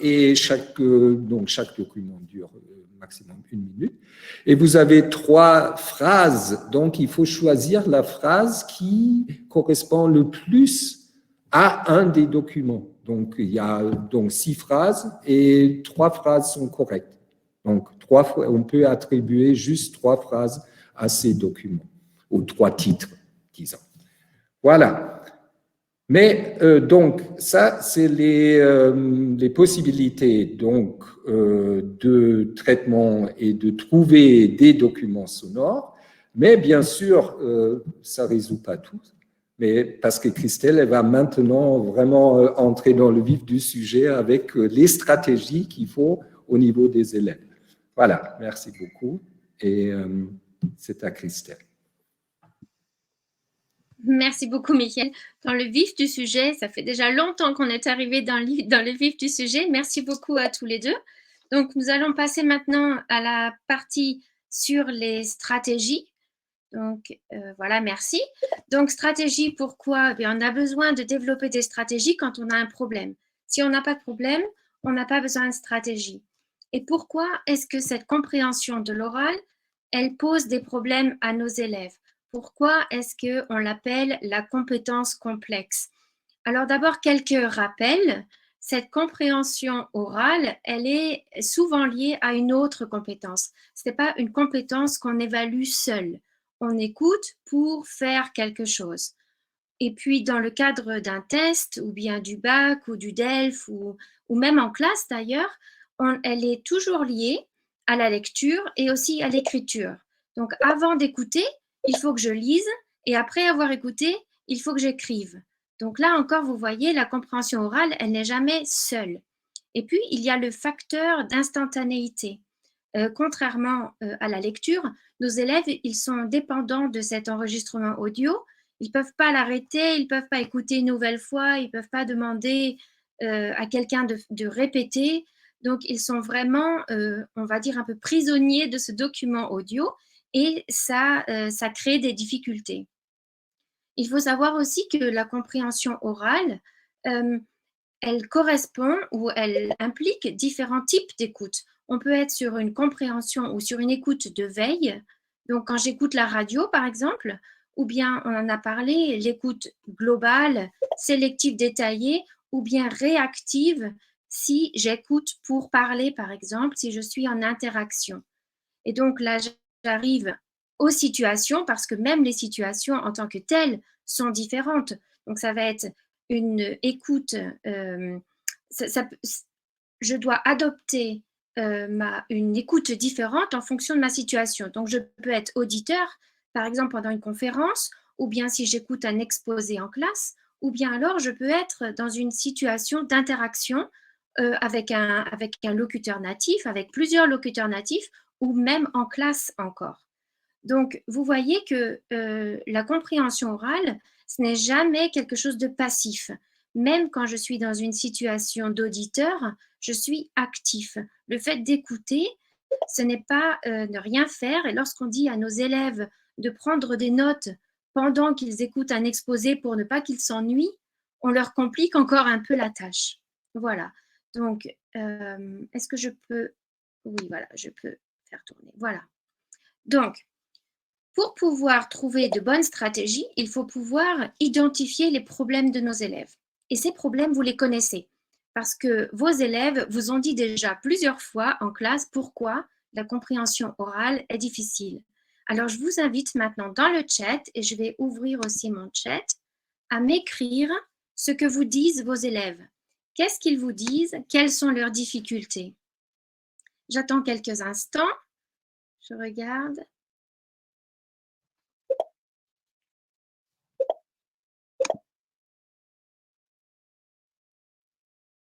et chaque document dure maximum 1 minute. Et vous avez 3 phrases, donc il faut choisir la phrase qui correspond le plus à un des documents. Donc, il y a donc 6 phrases et 3 phrases sont correctes. Donc, on peut attribuer juste 3 phrases à ces documents, ou 3 titres, disons. Voilà. Mais donc, ça, c'est les possibilités donc, de traitement et de trouver des documents sonores. Mais bien sûr, ça ne résout pas tout. Mais parce que Christelle, elle va maintenant vraiment entrer dans le vif du sujet avec les stratégies qu'il faut au niveau des élèves. Voilà, merci beaucoup. Et c'est à Christelle. Merci beaucoup, Michael. Dans le vif du sujet, ça fait déjà longtemps qu'on est arrivé dans le vif du sujet. Merci beaucoup à tous les deux. Donc, nous allons passer maintenant à la partie sur les stratégies. Donc, voilà, merci. Donc, stratégie, pourquoi? On a besoin de développer des stratégies quand on a un problème. Si on n'a pas de problème, on n'a pas besoin de stratégie. Et pourquoi est-ce que cette compréhension de l'oral, elle pose des problèmes à nos élèves? Pourquoi est-ce qu'on l'appelle la compétence complexe? Alors d'abord, quelques rappels. Cette compréhension orale, elle est souvent liée à une autre compétence. Ce n'est pas une compétence qu'on évalue seule. On écoute pour faire quelque chose. Et puis, dans le cadre d'un test, ou bien du bac, ou du DELF, ou même en classe d'ailleurs, elle est toujours liée à la lecture et aussi à l'écriture. Donc, avant d'écouter, il faut que je lise, et après avoir écouté, il faut que j'écrive. Donc là encore, vous voyez, la compréhension orale, elle n'est jamais seule. Et puis, il y a le facteur d'instantanéité. Contrairement à la lecture, nos élèves, ils sont dépendants de cet enregistrement audio. Ils ne peuvent pas l'arrêter, ils ne peuvent pas écouter une nouvelle fois, ils ne peuvent pas demander à quelqu'un de répéter. Donc, ils sont vraiment, on va dire, un peu prisonniers de ce document audio et ça crée des difficultés. Il faut savoir aussi que la compréhension orale, elle correspond ou elle implique différents types d'écoute. On peut être sur une compréhension ou sur une écoute de veille. Donc, quand j'écoute la radio, par exemple, ou bien on en a parlé, l'écoute globale, sélective détaillée, ou bien réactive si j'écoute pour parler, par exemple, si je suis en interaction. Et donc là, j'arrive aux situations parce que même les situations en tant que telles sont différentes. Donc, ça va être une écoute, je dois adopter une écoute différente en fonction de ma situation. Donc, je peux être auditeur, par exemple, pendant une conférence, ou bien si j'écoute un exposé en classe, ou bien alors je peux être dans une situation d'interaction avec un locuteur natif, avec plusieurs locuteurs natifs, ou même en classe encore. Donc, vous voyez que la compréhension orale, ce n'est jamais quelque chose de passif. Même quand je suis dans une situation d'auditeur, je suis actif. Le fait d'écouter, ce n'est pas ne rien faire. Et lorsqu'on dit à nos élèves de prendre des notes pendant qu'ils écoutent un exposé pour ne pas qu'ils s'ennuient, on leur complique encore un peu la tâche. Voilà. Donc, est-ce que je peux... Oui, voilà, je peux faire tourner. Voilà. Donc, pour pouvoir trouver de bonnes stratégies, il faut pouvoir identifier les problèmes de nos élèves. Et ces problèmes, vous les connaissez parce que vos élèves vous ont dit déjà plusieurs fois en classe pourquoi la compréhension orale est difficile. Alors, je vous invite maintenant dans le chat, et je vais ouvrir aussi mon chat, à m'écrire ce que vous disent vos élèves. Qu'est-ce qu'ils vous disent? Quelles sont leurs difficultés? J'attends quelques instants. Je regarde.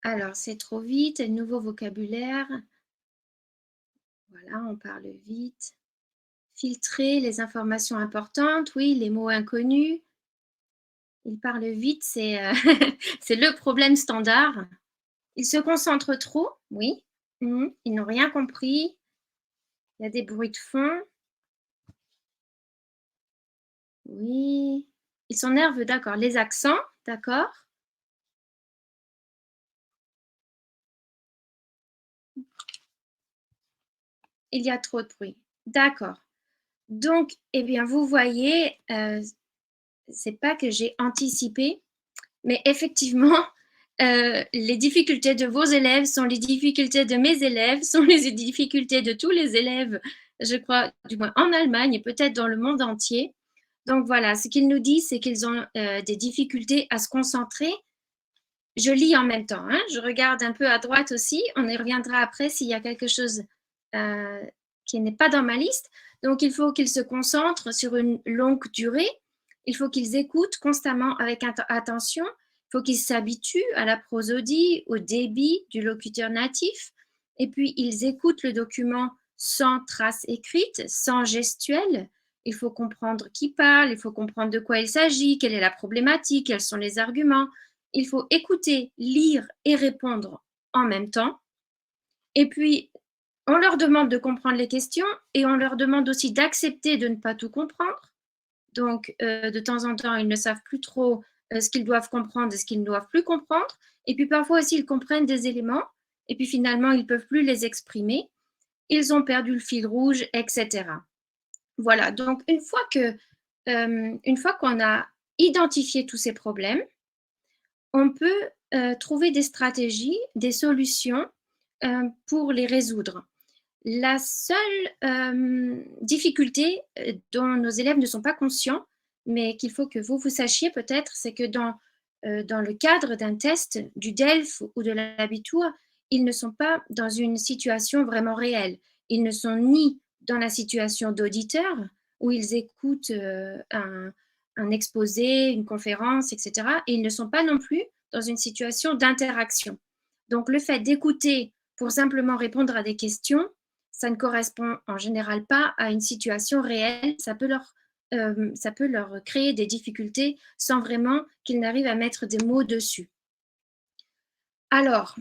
Alors, c'est trop vite, nouveau vocabulaire. Voilà, on parle vite. Filtrer les informations importantes, oui, les mots inconnus. Il parle vite, c'est c'est le problème standard. Ils se concentrent trop, oui. Ils n'ont rien compris. Il y a des bruits de fond. Oui. Ils sont nerveux, d'accord. Les accents, d'accord. Il y a trop de bruit. D'accord. Donc, eh bien, vous voyez, c'est pas que j'ai anticipé, mais effectivement, les difficultés de vos élèves sont les difficultés de mes élèves, sont les difficultés de tous les élèves, je crois, du moins en Allemagne et peut-être dans le monde entier. Donc voilà, ce qu'ils nous disent, c'est qu'ils ont des difficultés à se concentrer. Je lis en même temps, hein, je regarde un peu à droite aussi, on y reviendra après s'il y a quelque chose qui n'est pas dans ma liste. Donc, il faut qu'ils se concentrent sur une longue durée. Il faut qu'ils écoutent constamment avec attention. Il faut qu'ils s'habituent à la prosodie, au débit du locuteur natif. Et puis, ils écoutent le document sans trace écrite, sans gestuelle. Il faut comprendre qui parle, il faut comprendre de quoi il s'agit, quelle est la problématique, quels sont les arguments. Il faut écouter, lire et répondre en même temps. Et puis, on leur demande de comprendre les questions et on leur demande aussi d'accepter de ne pas tout comprendre. Donc, de temps en temps, ils ne savent plus trop ce qu'ils doivent comprendre et ce qu'ils ne doivent plus comprendre. Et puis, parfois aussi, ils comprennent des éléments et puis finalement, ils ne peuvent plus les exprimer. Ils ont perdu le fil rouge, etc. Voilà. Donc, une fois que une fois qu'on a identifié tous ces problèmes, on peut trouver des stratégies, des solutions pour les résoudre. La seule difficulté dont nos élèves ne sont pas conscients, mais qu'il faut que vous sachiez peut-être, c'est que dans le cadre d'un test, du DELF ou de l'Abitur, ils ne sont pas dans une situation vraiment réelle. Ils ne sont ni dans la situation d'auditeur, où ils écoutent un exposé, une conférence, etc. Et ils ne sont pas non plus dans une situation d'interaction. Donc, le fait d'écouter pour simplement répondre à des questions, ça ne correspond en général pas à une situation réelle. Ça peut leur créer des difficultés sans vraiment qu'ils n'arrivent à mettre des mots dessus. Alors,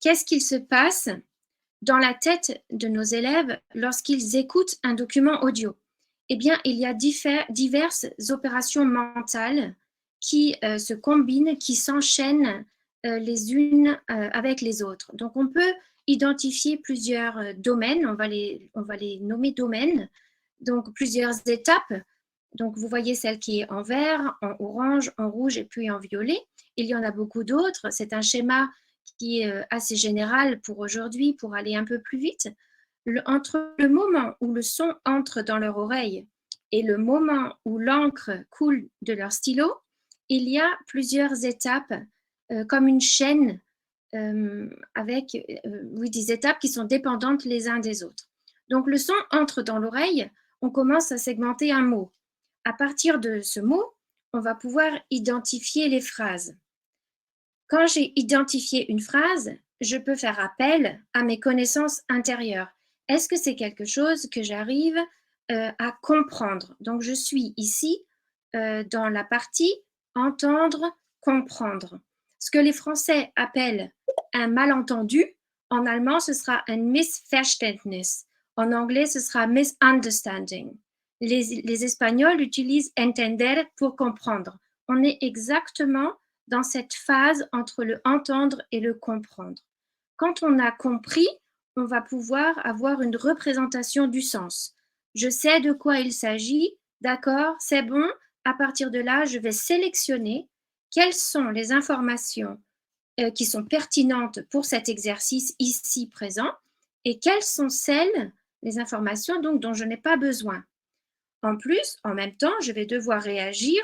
qu'est-ce qu'il se passe dans la tête de nos élèves lorsqu'ils écoutent un document audio? Eh bien, il y a diverses opérations mentales qui se combinent, qui s'enchaînent les unes avec les autres. Donc, on peut identifier plusieurs domaines, on va les nommer domaines, donc plusieurs étapes. Donc, vous voyez celle qui est en vert, en orange, en rouge et puis en violet. Il y en a beaucoup d'autres. C'est un schéma qui est assez général pour aujourd'hui, pour aller un peu plus vite. Entre le moment où le son entre dans leur oreille et le moment où l'encre coule de leur stylo, il y a plusieurs étapes, comme une chaîne, avec des étapes qui sont dépendantes les uns des autres. Donc, le son entre dans l'oreille, on commence à segmenter un mot. À partir de ce mot, on va pouvoir identifier les phrases. Quand j'ai identifié une phrase, je peux faire appel à mes connaissances intérieures. Est-ce que c'est quelque chose que j'arrive à comprendre? Donc, je suis ici dans la partie entendre, comprendre. Ce que les Français appellent un malentendu, en allemand, ce sera un Missverständnis. En anglais, ce sera misunderstanding. Les Espagnols utilisent entender pour comprendre. On est exactement dans cette phase entre le entendre et le comprendre. Quand on a compris, on va pouvoir avoir une représentation du sens. Je sais de quoi il s'agit, d'accord, c'est bon. À partir de là, je vais sélectionner quelles sont les informations qui sont pertinentes pour cet exercice ici présent et quelles sont les informations donc, dont je n'ai pas besoin. En plus, en même temps, je vais devoir réagir.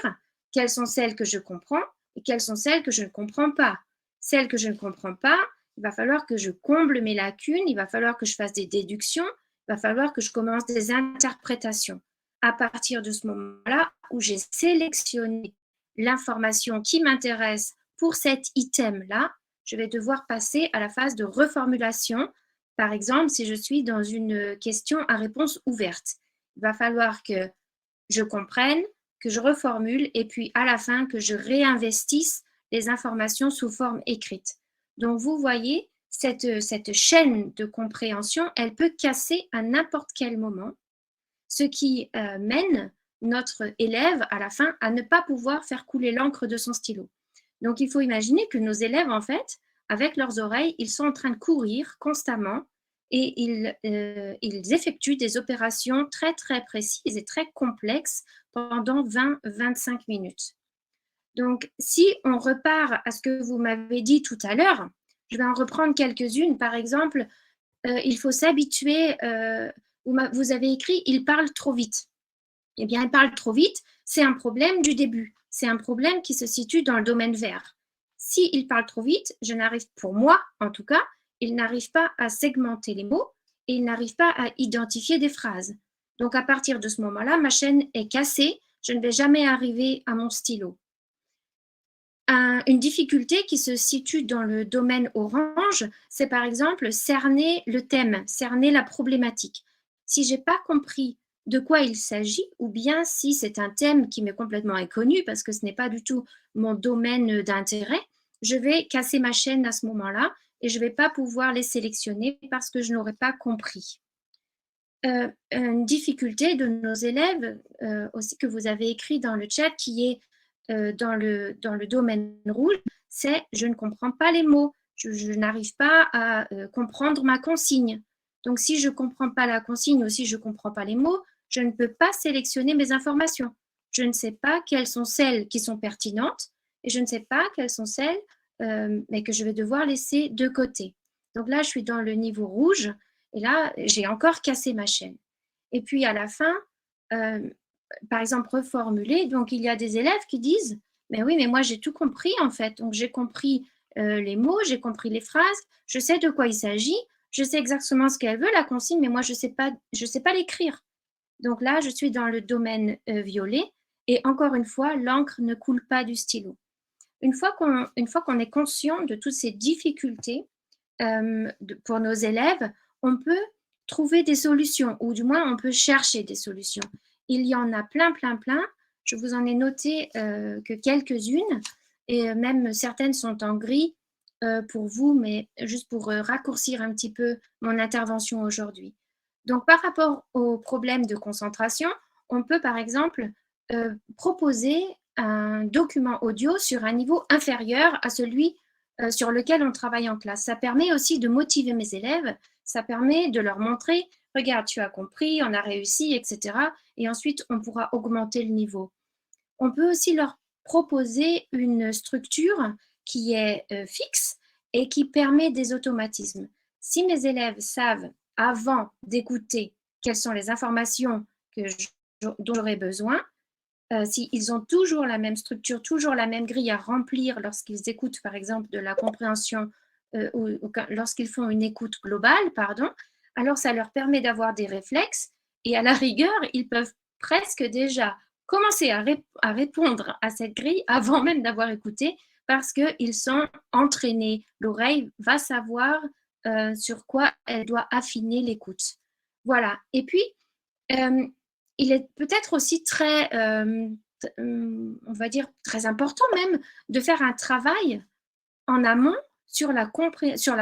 Quelles sont celles que je comprends et quelles sont celles que je ne comprends pas? Celles que je ne comprends pas, il va falloir que je comble mes lacunes, il va falloir que je fasse des déductions, il va falloir que je commence des interprétations. À partir de ce moment-là où j'ai sélectionné l'information qui m'intéresse pour cet item-là, je vais devoir passer à la phase de reformulation. Par exemple, si je suis dans une question à réponse ouverte, il va falloir que je comprenne, que je reformule et puis à la fin que je réinvestisse les informations sous forme écrite. Donc vous voyez, cette chaîne de compréhension, elle peut casser à n'importe quel moment, ce qui mène notre élève à la fin à ne pas pouvoir faire couler l'encre de son stylo. Donc il faut imaginer que nos élèves, en fait, avec leurs oreilles, ils sont en train de courir constamment et ils effectuent des opérations très, très précises et très complexes pendant 20-25 minutes. Donc, si on repart à ce que vous m'avez dit tout à l'heure, je vais en reprendre quelques-unes. Par exemple, il faut s'habituer, vous avez écrit « il parle trop vite ». Eh bien, il parle trop vite, c'est un problème du début. C'est un problème qui se situe dans le domaine vert. S'il parle trop vite, pour moi en tout cas, il n'arrive pas à segmenter les mots et il n'arrive pas à identifier des phrases. Donc, à partir de ce moment-là, ma chaîne est cassée, je ne vais jamais arriver à mon stylo. Une difficulté qui se situe dans le domaine orange, c'est par exemple cerner le thème, cerner la problématique. Si je n'ai pas compris de quoi il s'agit, ou bien si c'est un thème qui m'est complètement inconnu parce que ce n'est pas du tout mon domaine d'intérêt, je vais casser ma chaîne à ce moment-là et je ne vais pas pouvoir les sélectionner parce que je n'aurai pas compris. Une difficulté de nos élèves aussi que vous avez écrit dans le chat qui est dans le domaine rouge, c'est je ne comprends pas les mots, je n'arrive pas à comprendre ma consigne. Donc si je ne comprends pas la consigne ou si je ne comprends pas les mots, je ne peux pas sélectionner mes informations. je ne sais pas quelles sont celles qui sont pertinentes et je ne sais pas quelles sont celles mais que je vais devoir laisser de côté. Donc là, je suis dans le niveau rouge et là, j'ai encore cassé ma chaîne. Et puis à la fin, par exemple, reformuler, donc il y a des élèves qui disent « Mais oui, mais moi j'ai tout compris en fait, donc j'ai compris les mots, j'ai compris les phrases, je sais de quoi il s'agit, je sais exactement ce qu'elle veut, la consigne, mais moi je sais pas l'écrire. » Donc là, je suis dans le domaine violet et encore une fois, l'encre ne coule pas du stylo. Une fois qu'on est conscient de toutes ces difficultés pour nos élèves, on peut trouver des solutions, ou du moins on peut chercher des solutions. Il y en a plein. Je vous en ai noté que quelques-unes, et même certaines sont en gris pour vous, mais juste pour raccourcir un petit peu mon intervention aujourd'hui. Donc, par rapport aux problèmes de concentration, on peut par exemple proposer un document audio sur un niveau inférieur à celui sur lequel on travaille en classe. Ça permet aussi de motiver mes élèves, ça permet de leur montrer, regarde, tu as compris, on a réussi, etc. Et ensuite, on pourra augmenter le niveau. On peut aussi leur proposer une structure qui est fixe et qui permet des automatismes. Si mes élèves savent, avant d'écouter, quelles sont les informations dont j'aurai besoin, s'ils ont toujours la même structure, toujours la même grille à remplir lorsqu'ils écoutent, par exemple, de la compréhension ou lorsqu'ils font une écoute globale, alors ça leur permet d'avoir des réflexes et à la rigueur, ils peuvent presque déjà commencer à répondre à cette grille avant même d'avoir écouté parce qu'ils sont entraînés. L'oreille va savoir sur quoi elle doit affiner l'écoute. Voilà. Et puis, il est peut-être aussi très, on va dire, très important même de faire un travail en amont sur la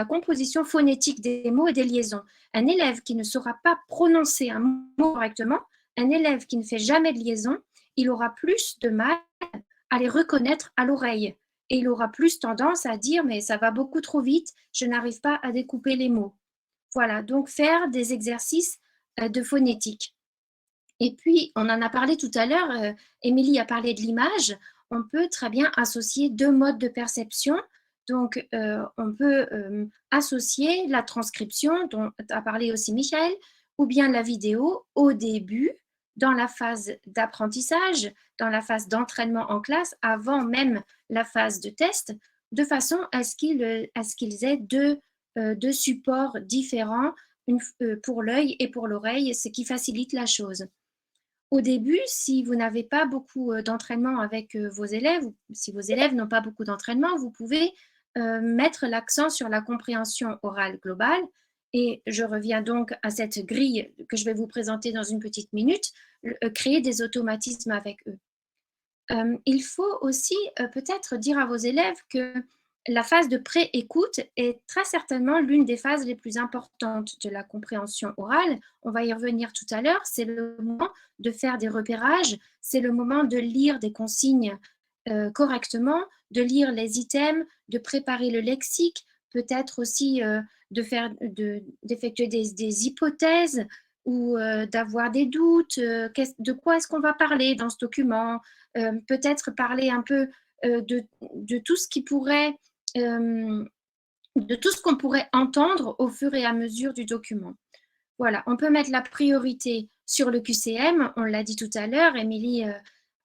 composition phonétique des mots et des liaisons. Un élève qui ne saura pas prononcer un mot correctement, un élève qui ne fait jamais de liaison, il aura plus de mal à les reconnaître à l'oreille. Et il aura plus tendance à dire « mais ça va beaucoup trop vite, je n'arrive pas à découper les mots ». Voilà, donc faire des exercices de phonétique. Et puis, on en a parlé tout à l'heure, Émilie a parlé de l'image, on peut très bien associer deux modes de perception. Donc, on peut associer la transcription, dont a parlé aussi Michael, ou bien la vidéo au début, dans la phase d'apprentissage, dans la phase d'entraînement en classe, avant même la phase de test, de façon à ce qu'ils aient deux supports différents pour l'œil et pour l'oreille, ce qui facilite la chose. Au début, si vous n'avez pas beaucoup d'entraînement avec vos élèves, ou si vos élèves n'ont pas beaucoup d'entraînement, vous pouvez mettre l'accent sur la compréhension orale globale. Et je reviens donc à cette grille que je vais vous présenter dans une petite minute, créer des automatismes avec eux. Il faut aussi peut-être dire à vos élèves que la phase de pré-écoute est très certainement l'une des phases les plus importantes de la compréhension orale. On va y revenir tout à l'heure. C'est le moment de faire des repérages, c'est le moment de lire des consignes correctement, de lire les items, de préparer le lexique, peut-être aussi d'effectuer des hypothèses ou d'avoir des doutes. De quoi est-ce qu'on va parler dans ce document? Peut-être parler un peu de tout ce qui pourrait de tout ce qu'on pourrait entendre au fur et à mesure du document. Voilà, on peut mettre la priorité sur le QCM, on l'a dit tout à l'heure, Émilie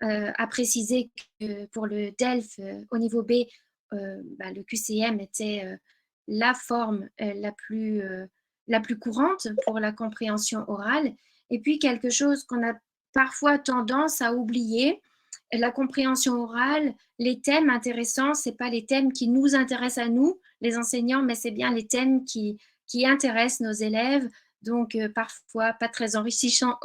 a précisé que pour le DELF au niveau B, le QCM était la forme la plus courante pour la compréhension orale. Et puis quelque chose qu'on a parfois tendance à oublier, la compréhension orale, les thèmes intéressants, ce n'est pas les thèmes qui nous intéressent à nous, les enseignants, mais c'est bien les thèmes qui intéressent nos élèves, donc parfois pas très enrichissantes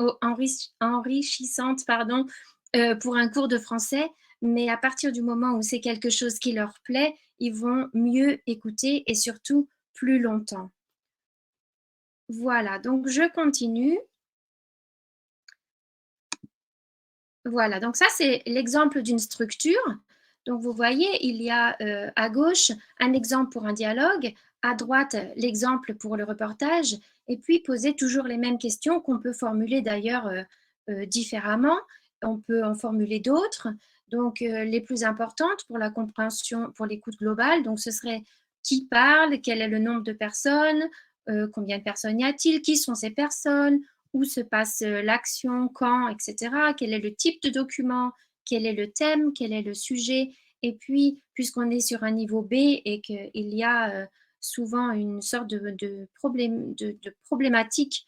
pour un cours de français, mais à partir du moment où c'est quelque chose qui leur plaît, ils vont mieux écouter et surtout plus longtemps. Voilà, donc je continue. Voilà, donc ça c'est l'exemple d'une structure. Donc vous voyez, il y a à gauche un exemple pour un dialogue, à droite l'exemple pour le reportage, et puis poser toujours les mêmes questions qu'on peut formuler d'ailleurs différemment. on peut en formuler d'autres. Donc, les plus importantes pour la compréhension, pour l'écoute globale, donc ce serait qui parle, quel est le nombre de personnes, combien de personnes y a-t-il, qui sont ces personnes, où se passe l'action, quand, etc. Quel est le type de document, quel est le thème, quel est le sujet. Et puis, puisqu'on est sur un niveau B et qu'il y a souvent une sorte de problématique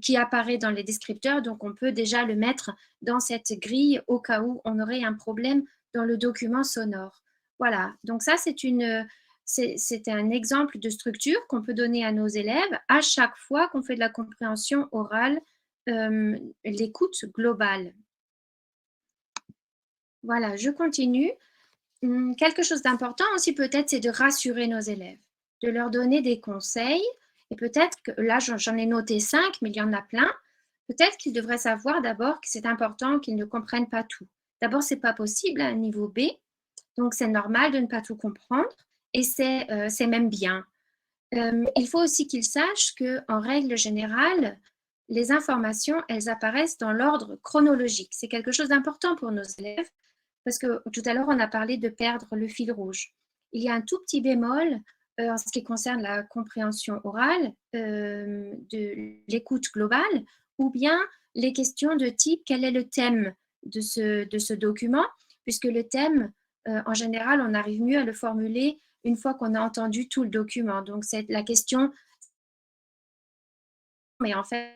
qui apparaît dans les descripteurs, donc on peut déjà le mettre dans cette grille au cas où on aurait un problème dans le document sonore. Voilà, donc ça c'est un exemple de structure qu'on peut donner à nos élèves à chaque fois qu'on fait de la compréhension orale, l'écoute globale. Voilà, je continue. Quelque chose d'important aussi peut-être, c'est de rassurer nos élèves, de leur donner des conseils. Et peut-être que là, j'en ai noté 5, mais il y en a plein. Peut-être qu'ils devraient savoir d'abord que c'est important qu'ils ne comprennent pas tout. D'abord, ce n'est pas possible à un niveau B, donc c'est normal de ne pas tout comprendre et c'est même bien. Il faut aussi qu'ils sachent qu'en règle générale, les informations, elles apparaissent dans l'ordre chronologique. C'est quelque chose d'important pour nos élèves parce que tout à l'heure, on a parlé de perdre le fil rouge. Il y a un tout petit bémol en ce qui concerne la compréhension orale, de l'écoute globale, ou bien les questions de type quel est le thème de ce document, puisque le thème, en général, on arrive mieux à le formuler une fois qu'on a entendu tout le document. Donc, c'est la question, mais en fait,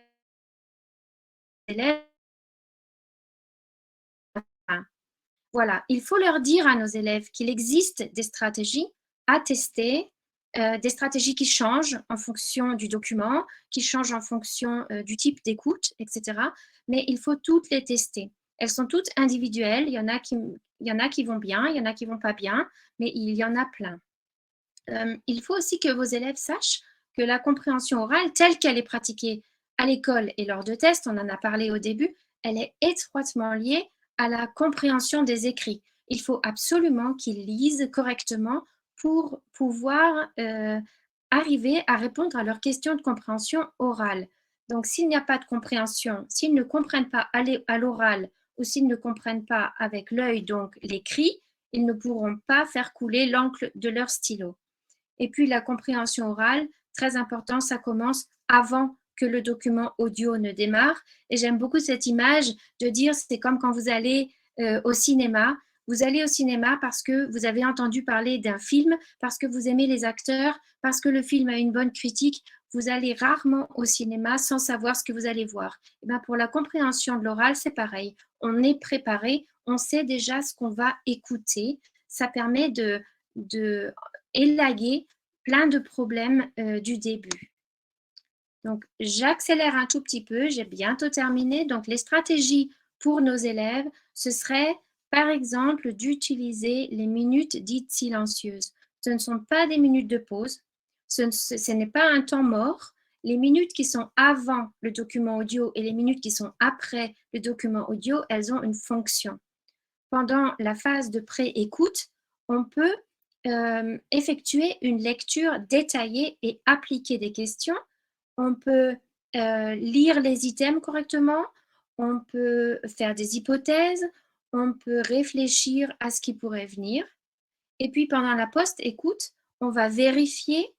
voilà, il faut leur dire à nos élèves qu'il existe des stratégies à tester, des stratégies qui changent en fonction du document, qui changent en fonction du type d'écoute, etc. Mais il faut toutes les tester. Elles sont toutes individuelles, il y en a qui vont bien, il y en a qui vont pas bien, mais il y en a plein. Il faut aussi que vos élèves sachent que la compréhension orale, telle qu'elle est pratiquée à l'école et lors de tests, on en a parlé au début, elle est étroitement liée à la compréhension des écrits. Il faut absolument qu'ils lisent correctement pour pouvoir arriver à répondre à leurs questions de compréhension orale. Donc, s'il n'y a pas de compréhension, s'ils ne comprennent pas à l'oral ou s'ils ne comprennent pas avec l'œil, donc l'écrit, ils ne pourront pas faire couler l'encre de leur stylo. Et puis la compréhension orale, très important, ça commence avant que le document audio ne démarre. Et j'aime beaucoup cette image de dire, c'est comme quand vous allez au cinéma. Vous allez au cinéma parce que vous avez entendu parler d'un film, parce que vous aimez les acteurs, parce que le film a une bonne critique. Vous allez rarement au cinéma sans savoir ce que vous allez voir. Et bien pour la compréhension de l'oral, c'est pareil. On est préparé, on sait déjà ce qu'on va écouter. Ça permet de élaguer plein de problèmes du début. Donc, j'accélère un tout petit peu, j'ai bientôt terminé. Donc, les stratégies pour nos élèves, ce serait par exemple d'utiliser les minutes dites silencieuses. Ce ne sont pas des minutes de pause, ce n'est pas un temps mort. Les minutes qui sont avant le document audio et les minutes qui sont après le document audio, elles ont une fonction. Pendant la phase de pré-écoute, on peut effectuer une lecture détaillée et appliquer des questions. On peut lire les items correctement, on peut faire des hypothèses, on peut réfléchir à ce qui pourrait venir. Et puis pendant la post-écoute, on va vérifier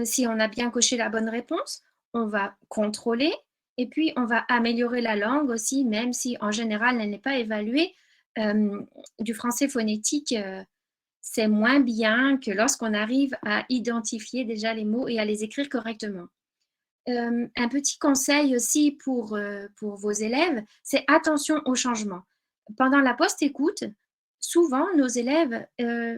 si on a bien coché la bonne réponse, on va contrôler et puis on va améliorer la langue aussi, même si en général elle n'est pas évaluée. Du français phonétique, c'est moins bien que lorsqu'on arrive à identifier déjà les mots et à les écrire correctement. Un petit conseil aussi pour vos élèves, c'est attention au changement. Pendant la post-écoute, souvent nos élèves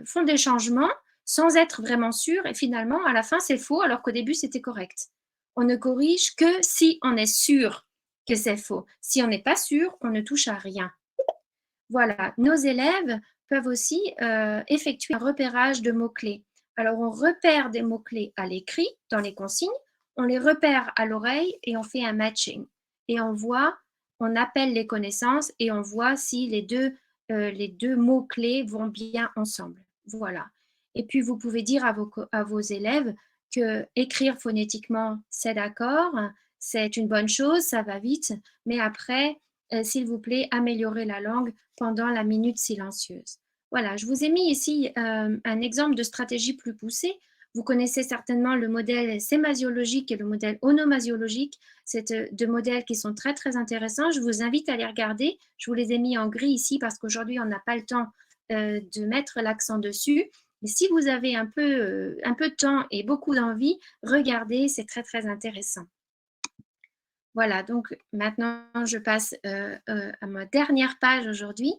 font des changements sans être vraiment sûrs et finalement à la fin c'est faux alors qu'au début c'était correct. On ne corrige que si on est sûr que c'est faux. Si on n'est pas sûr, on ne touche à rien. Voilà, nos élèves peuvent aussi effectuer un repérage de mots-clés. Alors, on repère des mots-clés à l'écrit, dans les consignes, on les repère à l'oreille et on fait un matching. Et on voit, on appelle les connaissances et on voit si les deux mots-clés vont bien ensemble. Voilà. Et puis, vous pouvez dire à vos élèves que écrire phonétiquement, c'est d'accord, c'est une bonne chose, ça va vite, mais après, s'il vous plaît, améliorer la langue pendant la minute silencieuse. Voilà, je vous ai mis ici un exemple de stratégie plus poussée. Vous connaissez certainement le modèle sémasiologique et le modèle onomasiologique. C'est deux modèles qui sont très, très intéressants. Je vous invite à les regarder. Je vous les ai mis en gris ici parce qu'aujourd'hui, on n'a pas le temps de mettre l'accent dessus. Mais si vous avez un peu de temps et beaucoup d'envie, regardez, c'est très, très intéressant. Voilà, donc maintenant, je passe à ma dernière page aujourd'hui.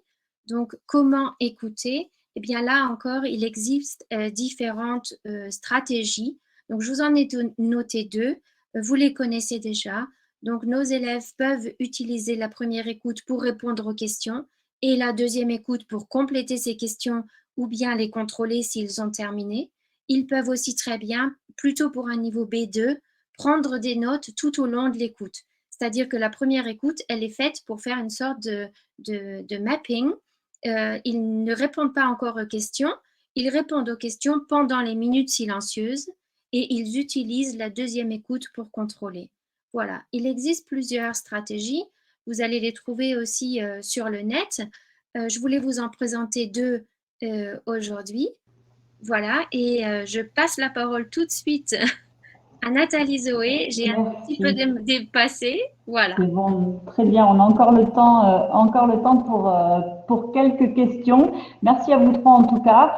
Donc, comment écouter? Eh bien, là encore, il existe différentes stratégies. Donc, je vous en ai noté deux. Vous les connaissez déjà. Donc, nos élèves peuvent utiliser la première écoute pour répondre aux questions et la deuxième écoute pour compléter ces questions ou bien les contrôler s'ils ont terminé. Ils peuvent aussi très bien, plutôt pour un niveau B2, prendre des notes tout au long de l'écoute. C'est-à-dire que la première écoute, elle est faite pour faire une sorte de mapping. Ils ne répondent pas encore aux questions, ils répondent aux questions pendant les minutes silencieuses et ils utilisent la deuxième écoute pour contrôler. Voilà, il existe plusieurs stratégies. Vous allez les trouver aussi sur le net. Je voulais vous en présenter deux aujourd'hui. Voilà, et je passe la parole tout de suite à Nathalie Zoé. J'ai un petit peu dépassé. Voilà. C'est bon, très bien. On a encore le temps pour quelques questions. Merci à vous trois en tout cas.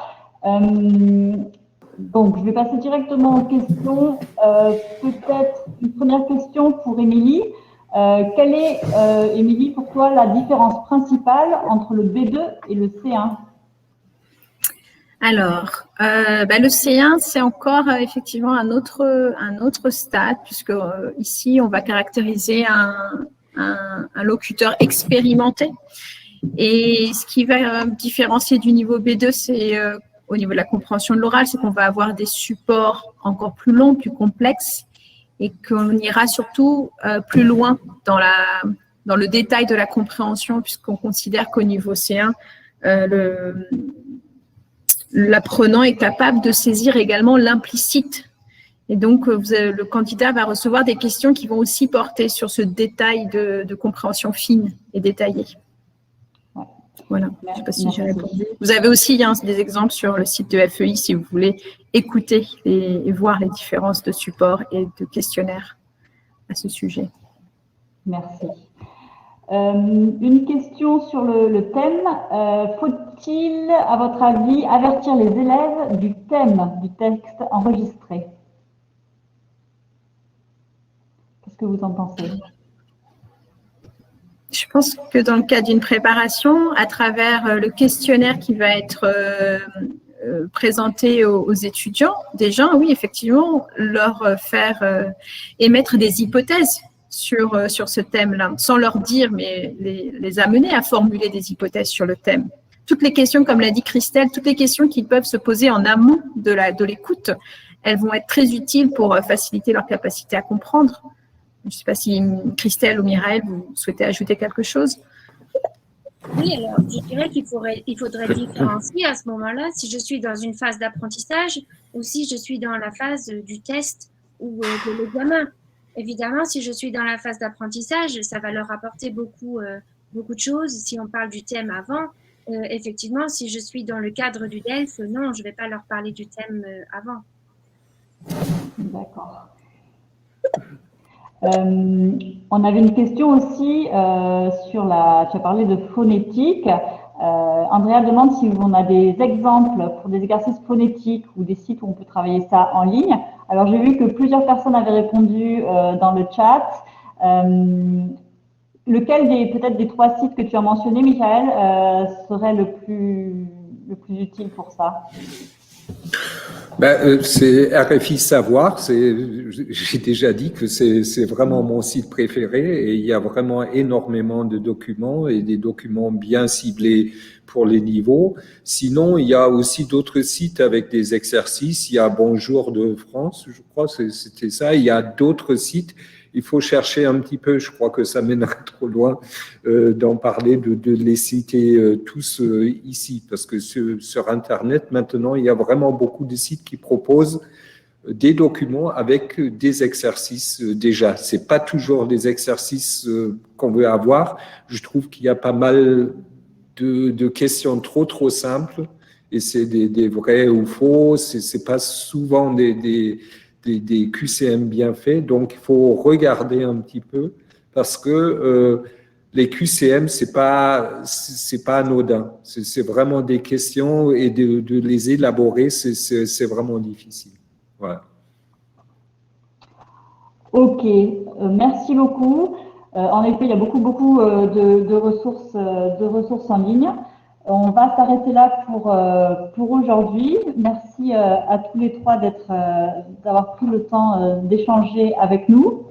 Donc, je vais passer directement aux questions. Peut-être une première question pour Émilie. Quelle est, Émilie, pour toi, la différence principale entre le B2 et le C1? Alors, le C1, c'est encore effectivement un autre stade, puisque ici, on va caractériser un locuteur expérimenté. Et ce qui va différencier du niveau B2, c'est au niveau de la compréhension de l'oral, c'est qu'on va avoir des supports encore plus longs, plus complexes, et qu'on ira surtout plus loin dans le détail de la compréhension, puisqu'on considère qu'au niveau C1, l'apprenant est capable de saisir également l'implicite. Et donc, le candidat va recevoir des questions qui vont aussi porter sur ce détail de compréhension fine et détaillée. Voilà, je ne sais pas si j'ai répondu. Vous avez aussi des exemples sur le site de FEI si vous voulez écouter et voir les différences de support et de questionnaires à ce sujet. Merci. Une question sur le thème. Faut-il, à votre avis, avertir les élèves du thème du texte enregistré? Qu'est-ce que vous en pensez? Je pense que dans le cas d'une préparation, à travers le questionnaire qui va être présenté aux étudiants, déjà, oui, effectivement, leur faire émettre des hypothèses sur ce thème-là, sans leur dire, mais les amener à formuler des hypothèses sur le thème. Toutes les questions, comme l'a dit Christelle, toutes les questions qui peuvent se poser en amont de l'écoute, elles vont être très utiles pour faciliter leur capacité à comprendre. Je ne sais pas si Christelle ou Mireille, vous souhaitez ajouter quelque chose? Oui, alors je dirais qu'il faudrait différencier à ce moment-là si je suis dans une phase d'apprentissage ou si je suis dans la phase du test ou de l'examen. Évidemment, si je suis dans la phase d'apprentissage, ça va leur apporter beaucoup de choses. Si on parle du thème avant, effectivement, si je suis dans le cadre du DELF, non, je ne vais pas leur parler du thème avant. D'accord. On avait une question aussi tu as parlé de phonétique. Andrea demande si on a des exemples pour des exercices phonétiques ou des sites où on peut travailler ça en ligne. Alors, j'ai vu que plusieurs personnes avaient répondu dans le chat. Lequel peut-être des trois sites que tu as mentionnés, Michael, serait le plus utile pour ça? C'est RFI Savoir. J'ai déjà dit que c'est vraiment mon site préféré et il y a vraiment énormément de documents et des documents bien ciblés pour les niveaux. Sinon, il y a aussi d'autres sites avec des exercices. Il y a Bonjour de France, je crois, c'était ça. Il y a d'autres sites. Il faut chercher un petit peu, je crois que ça mènerait trop loin d'en parler, de les citer tous ici, parce que sur Internet, maintenant, il y a vraiment beaucoup de sites qui proposent des documents avec des exercices déjà. C'est pas toujours des exercices qu'on veut avoir. Je trouve qu'il y a pas mal de questions trop simples et c'est des vrais ou faux. C'est pas souvent des QCM bien faits. Donc, il faut regarder un petit peu parce que les QCM, c'est pas anodin. C'est vraiment des questions et de les élaborer, c'est vraiment difficile. Voilà. Ok, merci beaucoup. En effet, il y a beaucoup de ressources en ligne. On va s'arrêter là pour aujourd'hui. Merci à tous les trois d'avoir pris le temps d'échanger avec nous.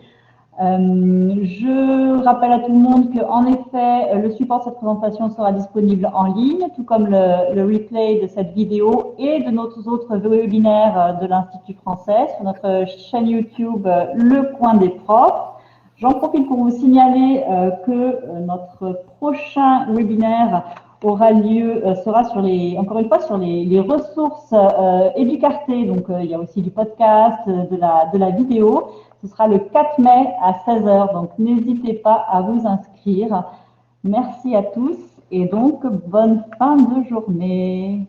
Je rappelle à tout le monde qu'en effet, le support de cette présentation sera disponible en ligne, tout comme le replay de cette vidéo et de nos autres webinaires de l'Institut français sur notre chaîne YouTube Le Coin des Profs. J'en profite pour vous signaler que notre prochain webinaire aura lieu, sera encore une fois sur les ressources Educarte. Donc, il y a aussi du podcast, de la vidéo. Ce sera le 4 mai à 16h, donc n'hésitez pas à vous inscrire. Merci à tous et donc bonne fin de journée.